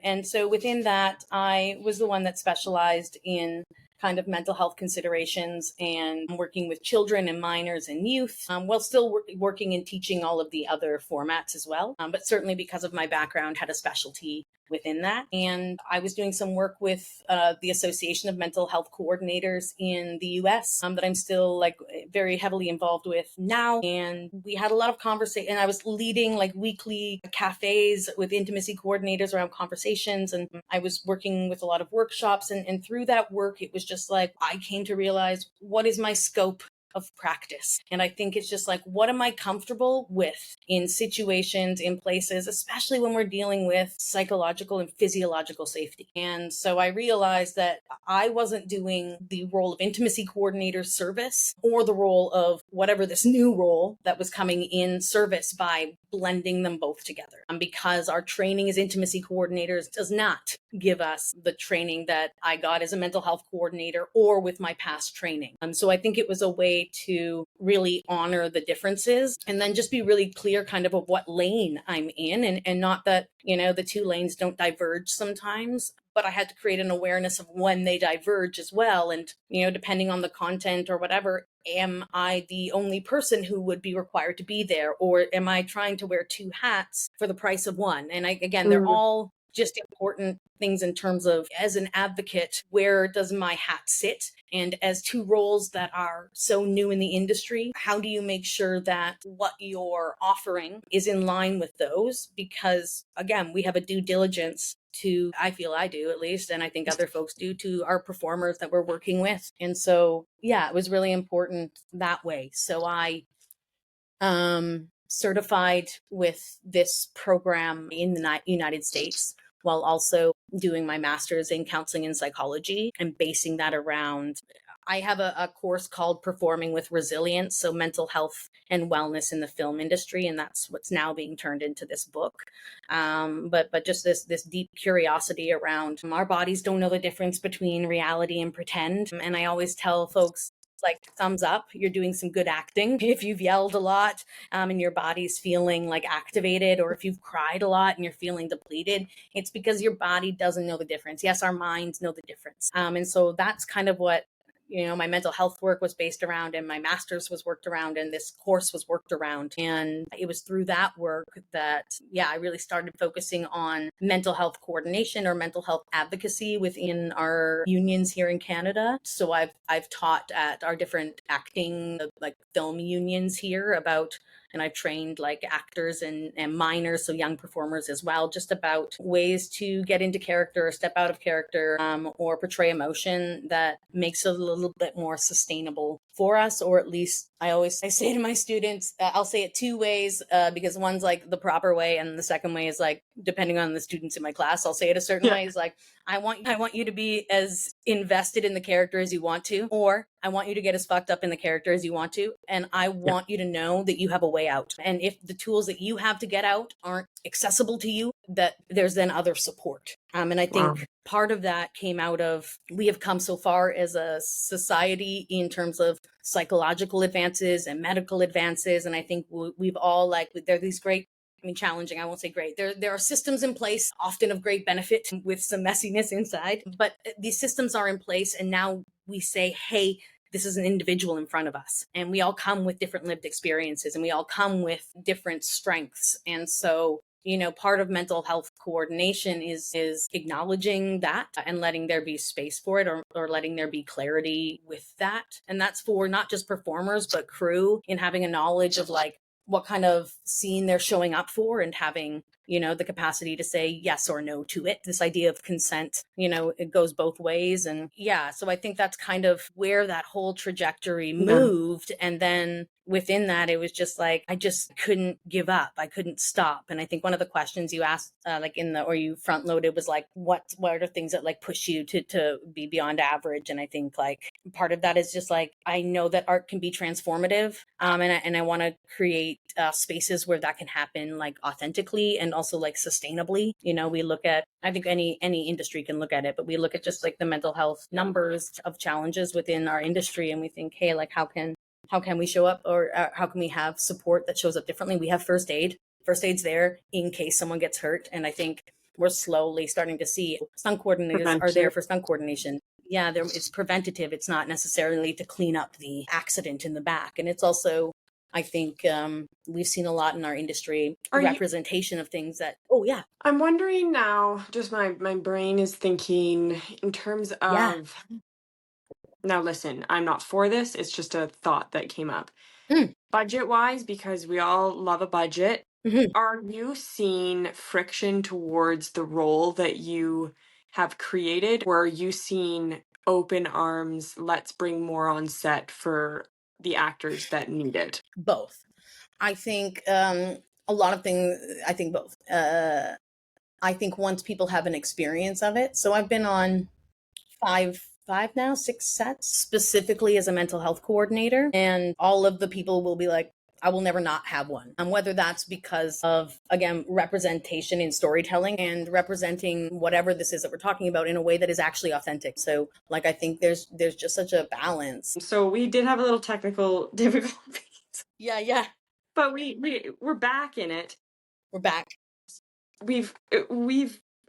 and so within that, I was the one that specialized in kind of mental health considerations and working with children and minors and youth, while still working and teaching all of the other formats as well. But certainly because of my background, had a specialty within that. And I was doing some work with the Association of Mental Health Coordinators in the US that I'm still like very heavily involved with now. And we had a lot of conversation, and I was leading like weekly cafes with intimacy coordinators around conversations. And I was working with a lot of workshops. And through that work, it was just like, I came to realize, what is my scope of practice? And I think it's just like, what am I comfortable with in situations, in places, especially when we're dealing with psychological and physiological safety? And so I realized that I wasn't doing the role of intimacy coordinator service or the role of whatever this new role that was coming in service by blending them both together. Because our training as intimacy coordinators does not give us the training that I got as a mental health coordinator or with my past training. So I think it was a way to really honor the differences and then just be really clear kind of what lane I'm in, and not that, the two lanes don't diverge sometimes, but I had to create an awareness of when they diverge as well. And, depending on the content or whatever, am I the only person who would be required to be there? Or am I trying to wear two hats for the price of one? And they're all just important things in terms of, as an advocate, where does my hat sit? And as two roles that are so new in the industry, how do you make sure that what you're offering is in line with those? Because again, we have a due diligence to, I feel I do at least, and I think other folks do, to our performers that we're working with. And so, it was really important that way. So I certified with this program in the United States, while also doing my master's in counseling and psychology and basing that around. I have a course called Performing with Resilience, so mental health and wellness in the film industry, and that's what's now being turned into this book. But just this deep curiosity around our bodies don't know the difference between reality and pretend. And I always tell folks, like, thumbs up, you're doing some good acting. If you've yelled a lot and your body's feeling like activated, or if you've cried a lot and you're feeling depleted, it's because your body doesn't know the difference. Yes, our minds know the difference. And so that's kind of what my mental health work was based around, and my master's was worked around, and this course was worked around. And it was through that work that, I really started focusing on mental health coordination or mental health advocacy within our unions here in Canada. So I've taught at our different acting, like film unions here about, and I've trained like actors and minors, so young performers as well, just about ways to get into character, step out of character, or portray emotion that makes it a little bit more sustainable for us. Or at least I say to my students, I'll say it two ways, because one's like the proper way, and the second way is like, depending on the students in my class, I'll say it a certain way. Is like, I want you to be as invested in the character as you want to, or I want you to get as fucked up in the character as you want to. And I want you to know that you have a way out. And if the tools that you have to get out aren't accessible to you, that there's then other support. And I think part of that came out of, we have come so far as a society in terms of psychological advances and medical advances. And I think we've all there are these great, challenging, I won't say great. There are systems in place, often of great benefit with some messiness inside, but these systems are in place. And now we say, hey, this is an individual in front of us. And we all come with different lived experiences, and we all come with different strengths. And so, part of mental health coordination is acknowledging that and letting there be space for it, or letting there be clarity with that. And that's for not just performers, but crew, in having a knowledge of like what kind of scene they're showing up for, and having, the capacity to say yes or no to it. This idea of consent, it goes both ways. And so I think that's kind of where that whole trajectory moved. And then within that, it was just like, I just couldn't give up. I couldn't stop. And I think one of the questions you asked, or you front loaded, was like, what are the things that like push you to be beyond average? And I think like part of that is just like, I know that art can be transformative. And I want to create spaces where that can happen like authentically and also like sustainably. We look at, I think any industry can look at it, but we look at just like the mental health numbers of challenges within our industry, and we think, hey, like how can we show up, or how can we have support that shows up differently? We have first aid. First aid's there in case someone gets hurt. And I think we're slowly starting to see stunt coordinators are there for stunt coordination. Yeah, it's preventative. It's not necessarily to clean up the accident in the back. And it's also, I think we've seen a lot in our industry, representation of things that, I'm wondering now, just my brain is thinking in terms of, now listen, I'm not for this. It's just a thought that came up. Budget-wise, because we all love a budget, are you seeing friction towards the role that you have created? Or are you seeing open arms, let's bring more on set for the actors that need it? Both. I think a lot of things, I think both. I think once people have an experience of it. So I've been on six sets specifically as a mental health coordinator, and all of the people will be like, I will never not have one. Whether that's because of, again, representation in storytelling and representing whatever this is that we're talking about in a way that is actually authentic. So like, I think there's just such a balance. So we did have a little technical difficulties. Yeah. But we're back in it. We're back.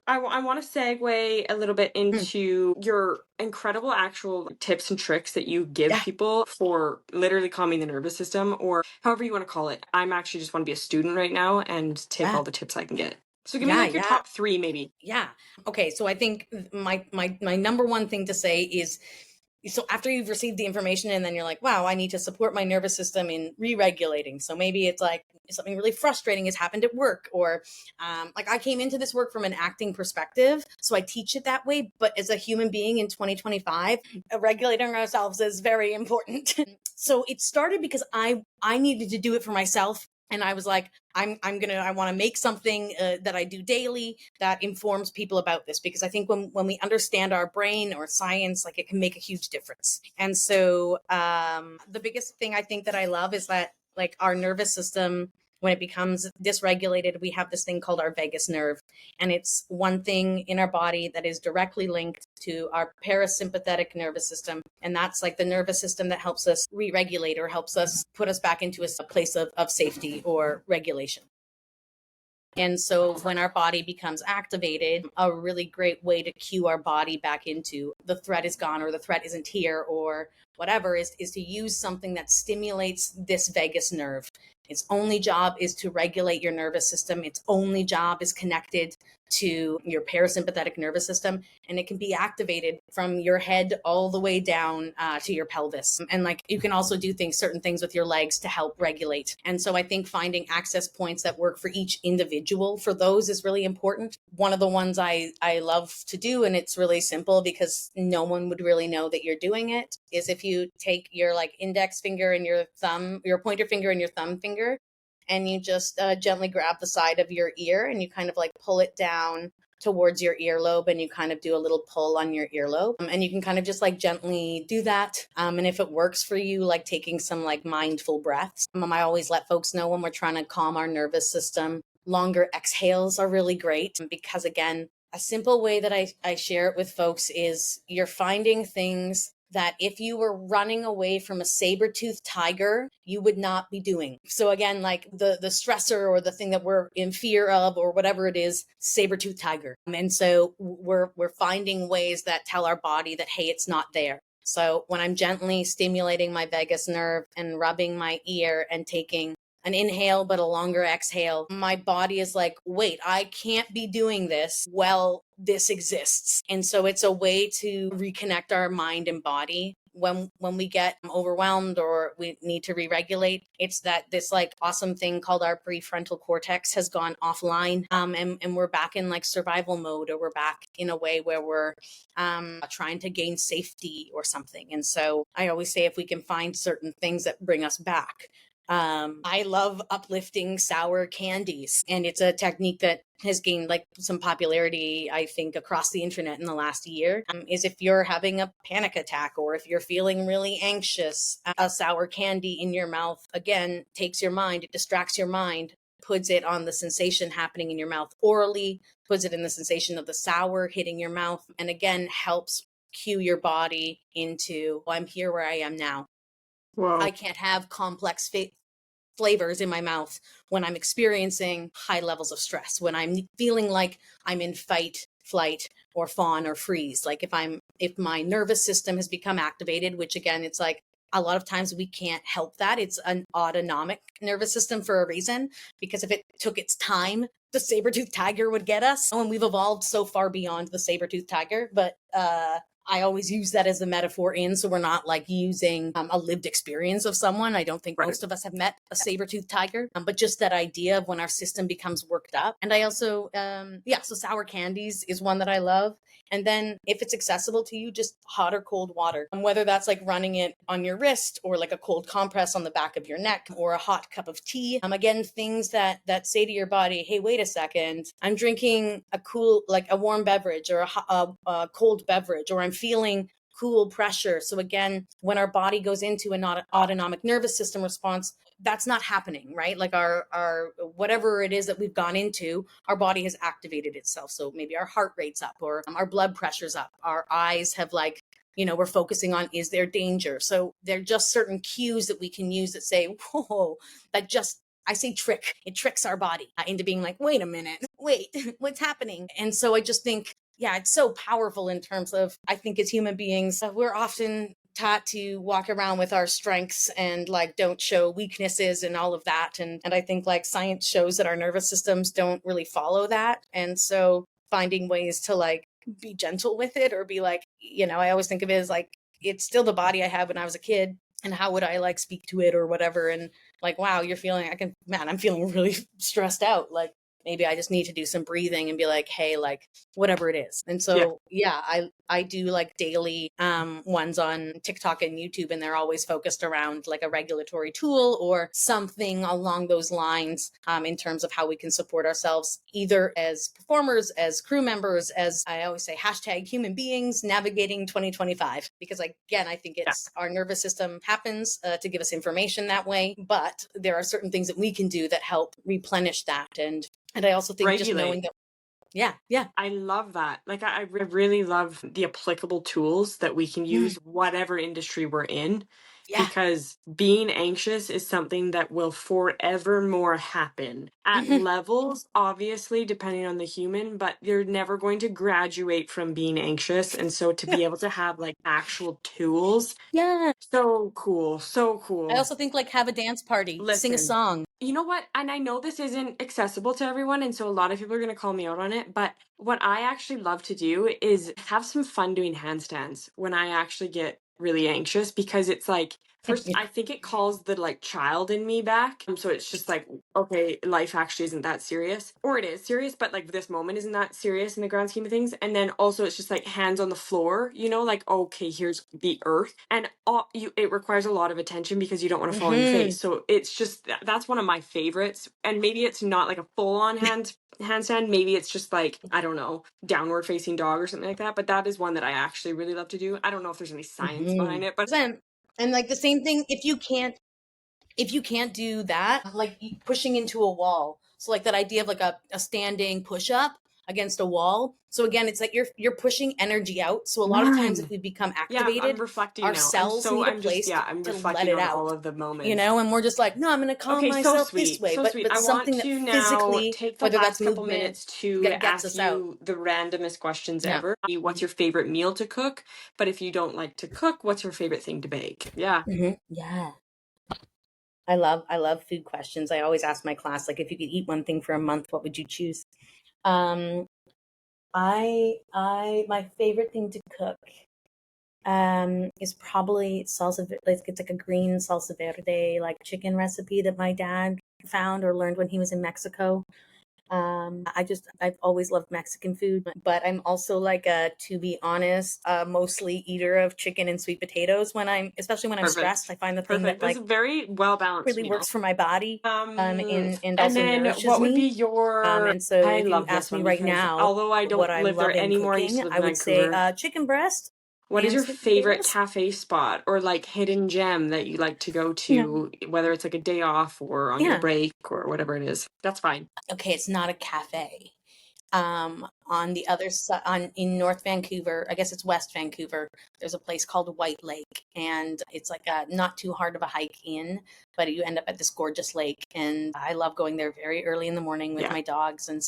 I want to segue a little bit into your incredible actual tips and tricks that you give people for literally calming the nervous system, or however you want to call it. I'm actually just want to be a student right now and take all the tips I can get. So give me like your top 3 maybe. Yeah. Okay. So I think my number one thing to say is, so after you've received the information and then you're like, wow, I need to support my nervous system in re-regulating. So maybe it's like something really frustrating has happened at work, or like I came into this work from an acting perspective, so I teach it that way. But as a human being in 2025, regulating ourselves is very important. So it started because I needed to do it for myself And I was like, I want to make something that I do daily that informs people about this, because I think when we understand our brain or science, like, it can make a huge difference. And so the biggest thing I think that I love is that, like, our nervous system, when it becomes dysregulated, we have this thing called our vagus nerve. And it's one thing in our body that is directly linked to our parasympathetic nervous system. And that's like the nervous system that helps us re-regulate, or helps us put us back into a place of safety or regulation. And so when our body becomes activated, a really great way to cue our body back into the threat is gone, or the threat isn't here, or whatever, is to use something that stimulates this vagus nerve. Its only job is to regulate your nervous system. Its only job is connected to your parasympathetic nervous system, and it can be activated from your head all the way down to your pelvis. And like, you can also do certain things with your legs to help regulate. And so I think finding access points that work for each individual for those is really important. One of the ones I love to do, and it's really simple because no one would really know that you're doing it, is if you take your like index finger and your thumb, your pointer finger and your thumb finger, and you just gently grab the side of your ear, and you kind of like pull it down towards your earlobe, and you kind of do a little pull on your earlobe. And you can kind of just like gently do that. And if it works for you, like taking some like mindful breaths. I always let folks know when we're trying to calm our nervous system, longer exhales are really great, because again, a simple way that I share it with folks is you're finding things that if you were running away from a saber-toothed tiger, you would not be doing. So again, like the stressor or the thing that we're in fear of or whatever it is, saber-toothed tiger. And so we're finding ways that tell our body that, hey, it's not there. So when I'm gently stimulating my vagus nerve and rubbing my ear and taking an inhale, but a longer exhale, my body is like, wait, I can't be doing this. Well, this exists. And so it's a way to reconnect our mind and body. When we get overwhelmed or we need to re-regulate, it's that this like awesome thing called our prefrontal cortex has gone offline, and we're back in like survival mode, or we're back in a way where we're trying to gain safety or something. And so I always say, if we can find certain things that bring us back. I love uplifting sour candies, and it's a technique that has gained like some popularity, I think, across the internet in the last year. Is if you're having a panic attack, or if you're feeling really anxious, a sour candy in your mouth, again, takes your mind, it distracts your mind, puts it on the sensation happening in your mouth orally, puts it in the sensation of the sour hitting your mouth, and again, helps cue your body into, I'm here where I am now. Whoa. I can't have complex flavors in my mouth when I'm experiencing high levels of stress, when I'm feeling like I'm in fight, flight, or fawn or freeze. Like if my nervous system has become activated, which again, it's like a lot of times we can't help that. It's an autonomic nervous system for a reason, because if it took its time, the saber-toothed tiger would get us. And we've evolved so far beyond the saber-toothed tiger, but I always use that as a metaphor so we're not like using a lived experience of someone. I don't think most of us have met a saber-toothed tiger, but just that idea of when our system becomes worked up. And I also, so sour candies is one that I love. And then if it's accessible to you, just hot or cold water. And whether that's like running it on your wrist, or like a cold compress on the back of your neck, or a hot cup of tea. Again, things that say to your body, hey, wait a second, I'm drinking a cool, like a warm beverage, or a cold beverage, or I'm feeling cool pressure. So again, when our body goes into an autonomic nervous system response, that's not happening, right? Like our whatever it is that we've gone into, our body has activated itself. So maybe our heart rate's up, or our blood pressure's up. Our eyes have like, we're focusing on, is there danger? So there are just certain cues that we can use that say, whoa, I say trick. It tricks our body into being like, wait a minute, wait, what's happening? And so I just think, it's so powerful in terms of, I think as human beings, we're often taught to walk around with our strengths and like don't show weaknesses and all of that. And I think like science shows that our nervous systems don't really follow that. And so finding ways to like be gentle with it, or be like, I always think of it as like, it's still the body I had when I was a kid. And how would I like speak to it or whatever? And like, wow, I'm feeling really stressed out. Like, maybe I just need to do some breathing and be like, hey, like whatever it is. And so I do like daily ones on TikTok and YouTube, and they're always focused around like a regulatory tool or something along those lines, in terms of how we can support ourselves, either as performers, as crew members, as I always say, hashtag human beings navigating 2025. Because again, I think it's our nervous system happens to give us information that way, but there are certain things that we can do that help replenish that. And I also think just knowing that I love that. Like, I really love the applicable tools that we can use, whatever industry we're in, because being anxious is something that will forevermore happen at levels, obviously, depending on the human, but you're never going to graduate from being anxious. And so to be able to have like actual tools. So cool. So cool. I also think like have a dance party, sing a song. You know what? And I know this isn't accessible to everyone, and so a lot of people are going to call me out on it, but what I actually love to do is have some fun doing handstands when I actually get really anxious, because it's like, first, I think it calls the like child in me back. So it's just like, okay, life actually isn't that serious, or it is serious, but like this moment isn't that serious in the grand scheme of things. And then also it's just like hands on the floor, you know, like, okay, here's the earth, and it requires a lot of attention because you don't want to fall on your face. So it's just, that's one of my favorites. And maybe it's not like a full-on handstand, maybe it's just like, I don't know, downward facing dog or something like that, but that is one that I actually really love to do. I don't know if there's any science behind it, but and like the same thing, if you can't do that, like pushing into a wall, so like that idea of like a standing push-up against a wall. So again, it's like you're pushing energy out. So a lot of times if we become activated, I'm reflecting our now. cells need a place to let it out, all of the moments, you know, and we're just like, no, I'm going to calm myself this way. But I something want to that physically, now take the whether last that's couple movement, minutes to gets ask us you out. the randomest questions ever. What's your favorite meal to cook? But if you don't like to cook, what's your favorite thing to bake? I love food questions. I always ask my class, like, if you could eat one thing for a month, what would you choose? My favorite thing to cook is probably salsa. Like, it's like a green salsa verde, like chicken recipe that my dad found or learned when he was in Mexico. I've always loved Mexican food, but I'm also like to be honest, mostly eater of chicken and sweet potatoes especially when I'm stressed. I find the thing that like very well balanced really works for my body, and also then nourishes what would me. be your And so I if you love ask this me one right because now, although I don't what I'm live there loving anymore, I used cooking, to live I in would say Vancouver. chicken breast. What is and your sweet favorite potatoes. cafe spot or like hidden gem that you like to go to, whether it's like a day off or on your break or whatever it is? That's fine. Okay, it's not a cafe. On the other side, in North Vancouver, I guess it's West Vancouver, there's a place called White Lake, and it's like a not too hard of a hike in, but you end up at this gorgeous lake. And I love going there very early in the morning with my dogs, and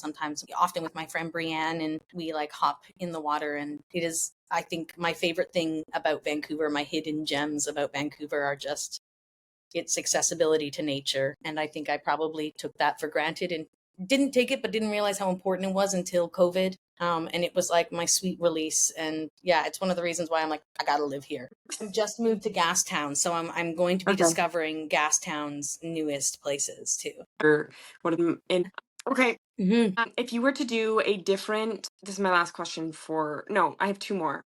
often with my friend Brienne, and we like hop in the water. And it is, I think, my favorite thing about Vancouver, my hidden gems about Vancouver are just its accessibility to nature. And I think I probably took that for granted and didn't take it, but didn't realize how important it was until COVID. And it was like my sweet release. And yeah, it's one of the reasons why I'm like, I gotta live here. I've just moved to Gastown, so I'm going to be discovering Gastown's newest places too. If you were to do a different, this is my last question I have two more.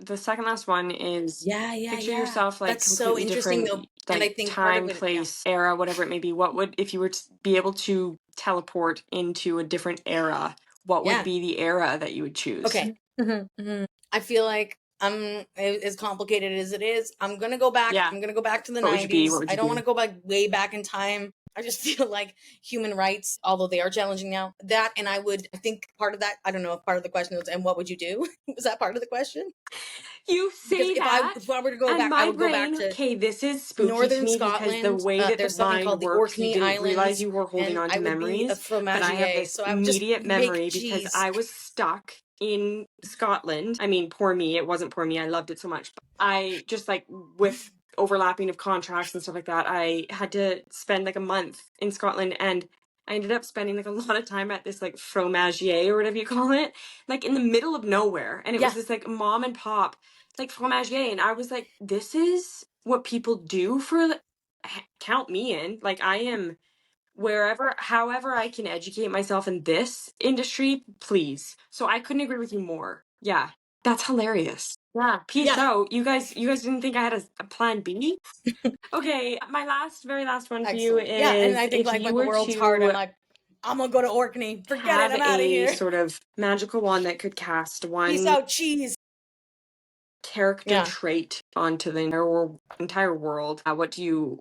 The second last one is picture yourself like that's completely so interesting different, though. like And I think time, place, era, whatever it may be. What would, if you were to be able to teleport into a different era, what would be the era that you would choose? Okay. I feel like as complicated as it is, I'm gonna go back. I'm gonna go back to the 90s. I don't want to go back way back in time. I just feel like human rights, although they are challenging now, and I think part of that, I don't know if part of the question was, and what would you do? Was that part of the question? You say that, if I were to go back, I would go back to okay, this is spooky northern to me Scotland. because the way that there's the something vine called the works, you Orkney didn't Islands, realize you were holding on to memories. But I have this immediate memory because I was stuck in Scotland. I mean, poor me. It wasn't poor me. I loved it so much. But I just like with overlapping of contracts and stuff like that, I had to spend like a month in Scotland, and I ended up spending like a lot of time at this like fromagier or whatever you call it, like in the middle of nowhere. And it was this like mom and pop like fromagier. And I was like, this is what people do for, count me in. Like I am however I can educate myself in this industry, please. So I couldn't agree with you more. Yeah. That's hilarious. Yeah. Peace out. You guys didn't think I had a plan B? Okay. My very last one for you Excellent. Yeah, and is I think if like you when the were world's hard, I'm to like, I'm gonna go to Orkney. Forget it. have I'm out of a here. sort of magical wand that could cast Peace one out, cheese. character Yeah. trait onto the entire world, what do you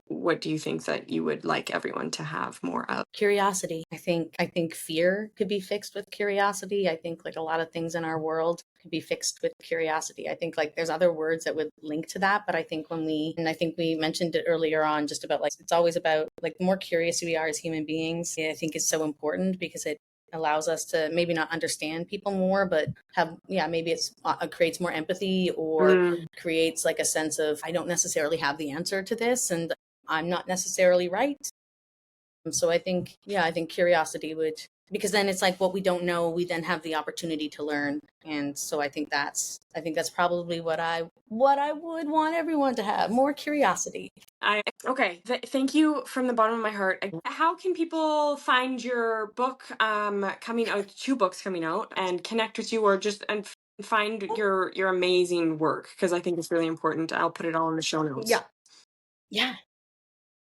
think that you would like everyone to have more of? Curiosity. I think fear could be fixed with curiosity. I think like a lot of things in our world could be fixed with curiosity. I think like there's other words that would link to that, but I think I think we mentioned it earlier on, just about like it's always about like the more curious we are as human beings, I think is so important because it allows us to maybe not understand people more, but maybe it creates more empathy or creates like a sense of I don't necessarily have the answer to this and I'm not necessarily right. So I think curiosity would, because then it's like what we don't know, we then have the opportunity to learn. And so I think that's probably what I would want everyone to have, more curiosity. Thank you from the bottom of my heart. How can people find your book coming out, 2 books coming out, and connect with you or just and find your amazing work? Because I think it's really important. I'll put it all in the show notes. Yeah.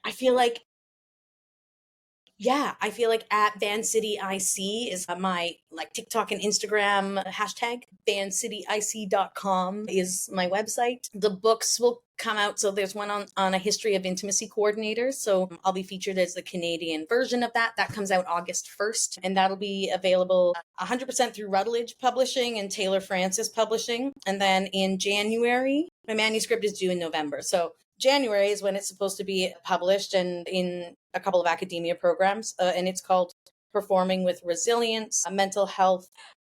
I feel like at Van City IC is my like TikTok and Instagram hashtag. VanCityIC.com is my website. The books will come out. So there's one on a history of intimacy coordinators. So I'll be featured as the Canadian version of that. That comes out August 1st. And that'll be available 100% through Routledge Publishing and Taylor Francis Publishing. And then in January, my manuscript is due in November. So January is when it's supposed to be published and in a couple of academia programs. And it's called Performing with Resilience, Mental Health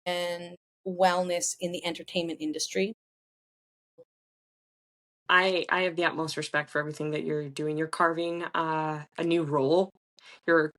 and Wellness in the Entertainment Industry. I have the utmost respect for everything that you're doing. You're carving a new role. You're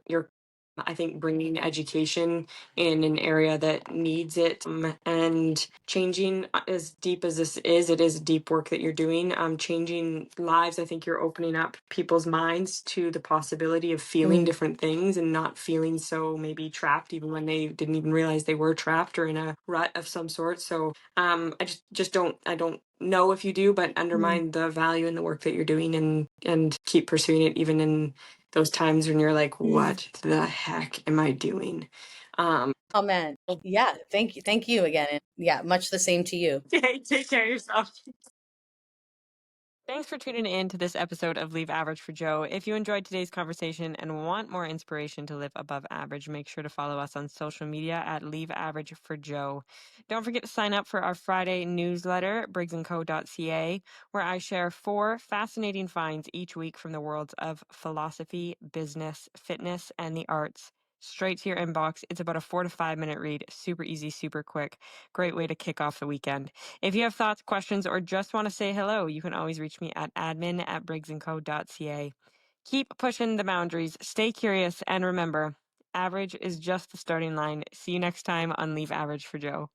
I think bringing education in an area that needs it, and changing as deep as this is, it is deep work that you're doing. Changing lives. I think you're opening up people's minds to the possibility of feeling different things and not feeling so maybe trapped, even when they didn't even realize they were trapped or in a rut of some sort. So I don't know if you do, but undermine the value in the work that you're doing and keep pursuing it even in those times when you're like, what the heck am I doing? Oh man. Yeah. Thank you again. And yeah, much the same to you. Take care of yourself. Thanks for tuning in to this episode of Leave Average for Joe. If you enjoyed today's conversation and want more inspiration to live above average, make sure to follow us on social media at Leave Average for Joe. Don't forget to sign up for our Friday newsletter, briggsandco.ca, where I share 4 fascinating finds each week from the worlds of philosophy, business, fitness, and the arts. Straight to your inbox. It's about a 4 to 5 minute read. Super easy, super quick. Great way to kick off the weekend. If you have thoughts, questions, or just want to say hello, you can always reach me at admin@briggsandco.ca. Keep pushing the boundaries, stay curious, and remember, average is just the starting line. See you next time on Leave Average for Joe.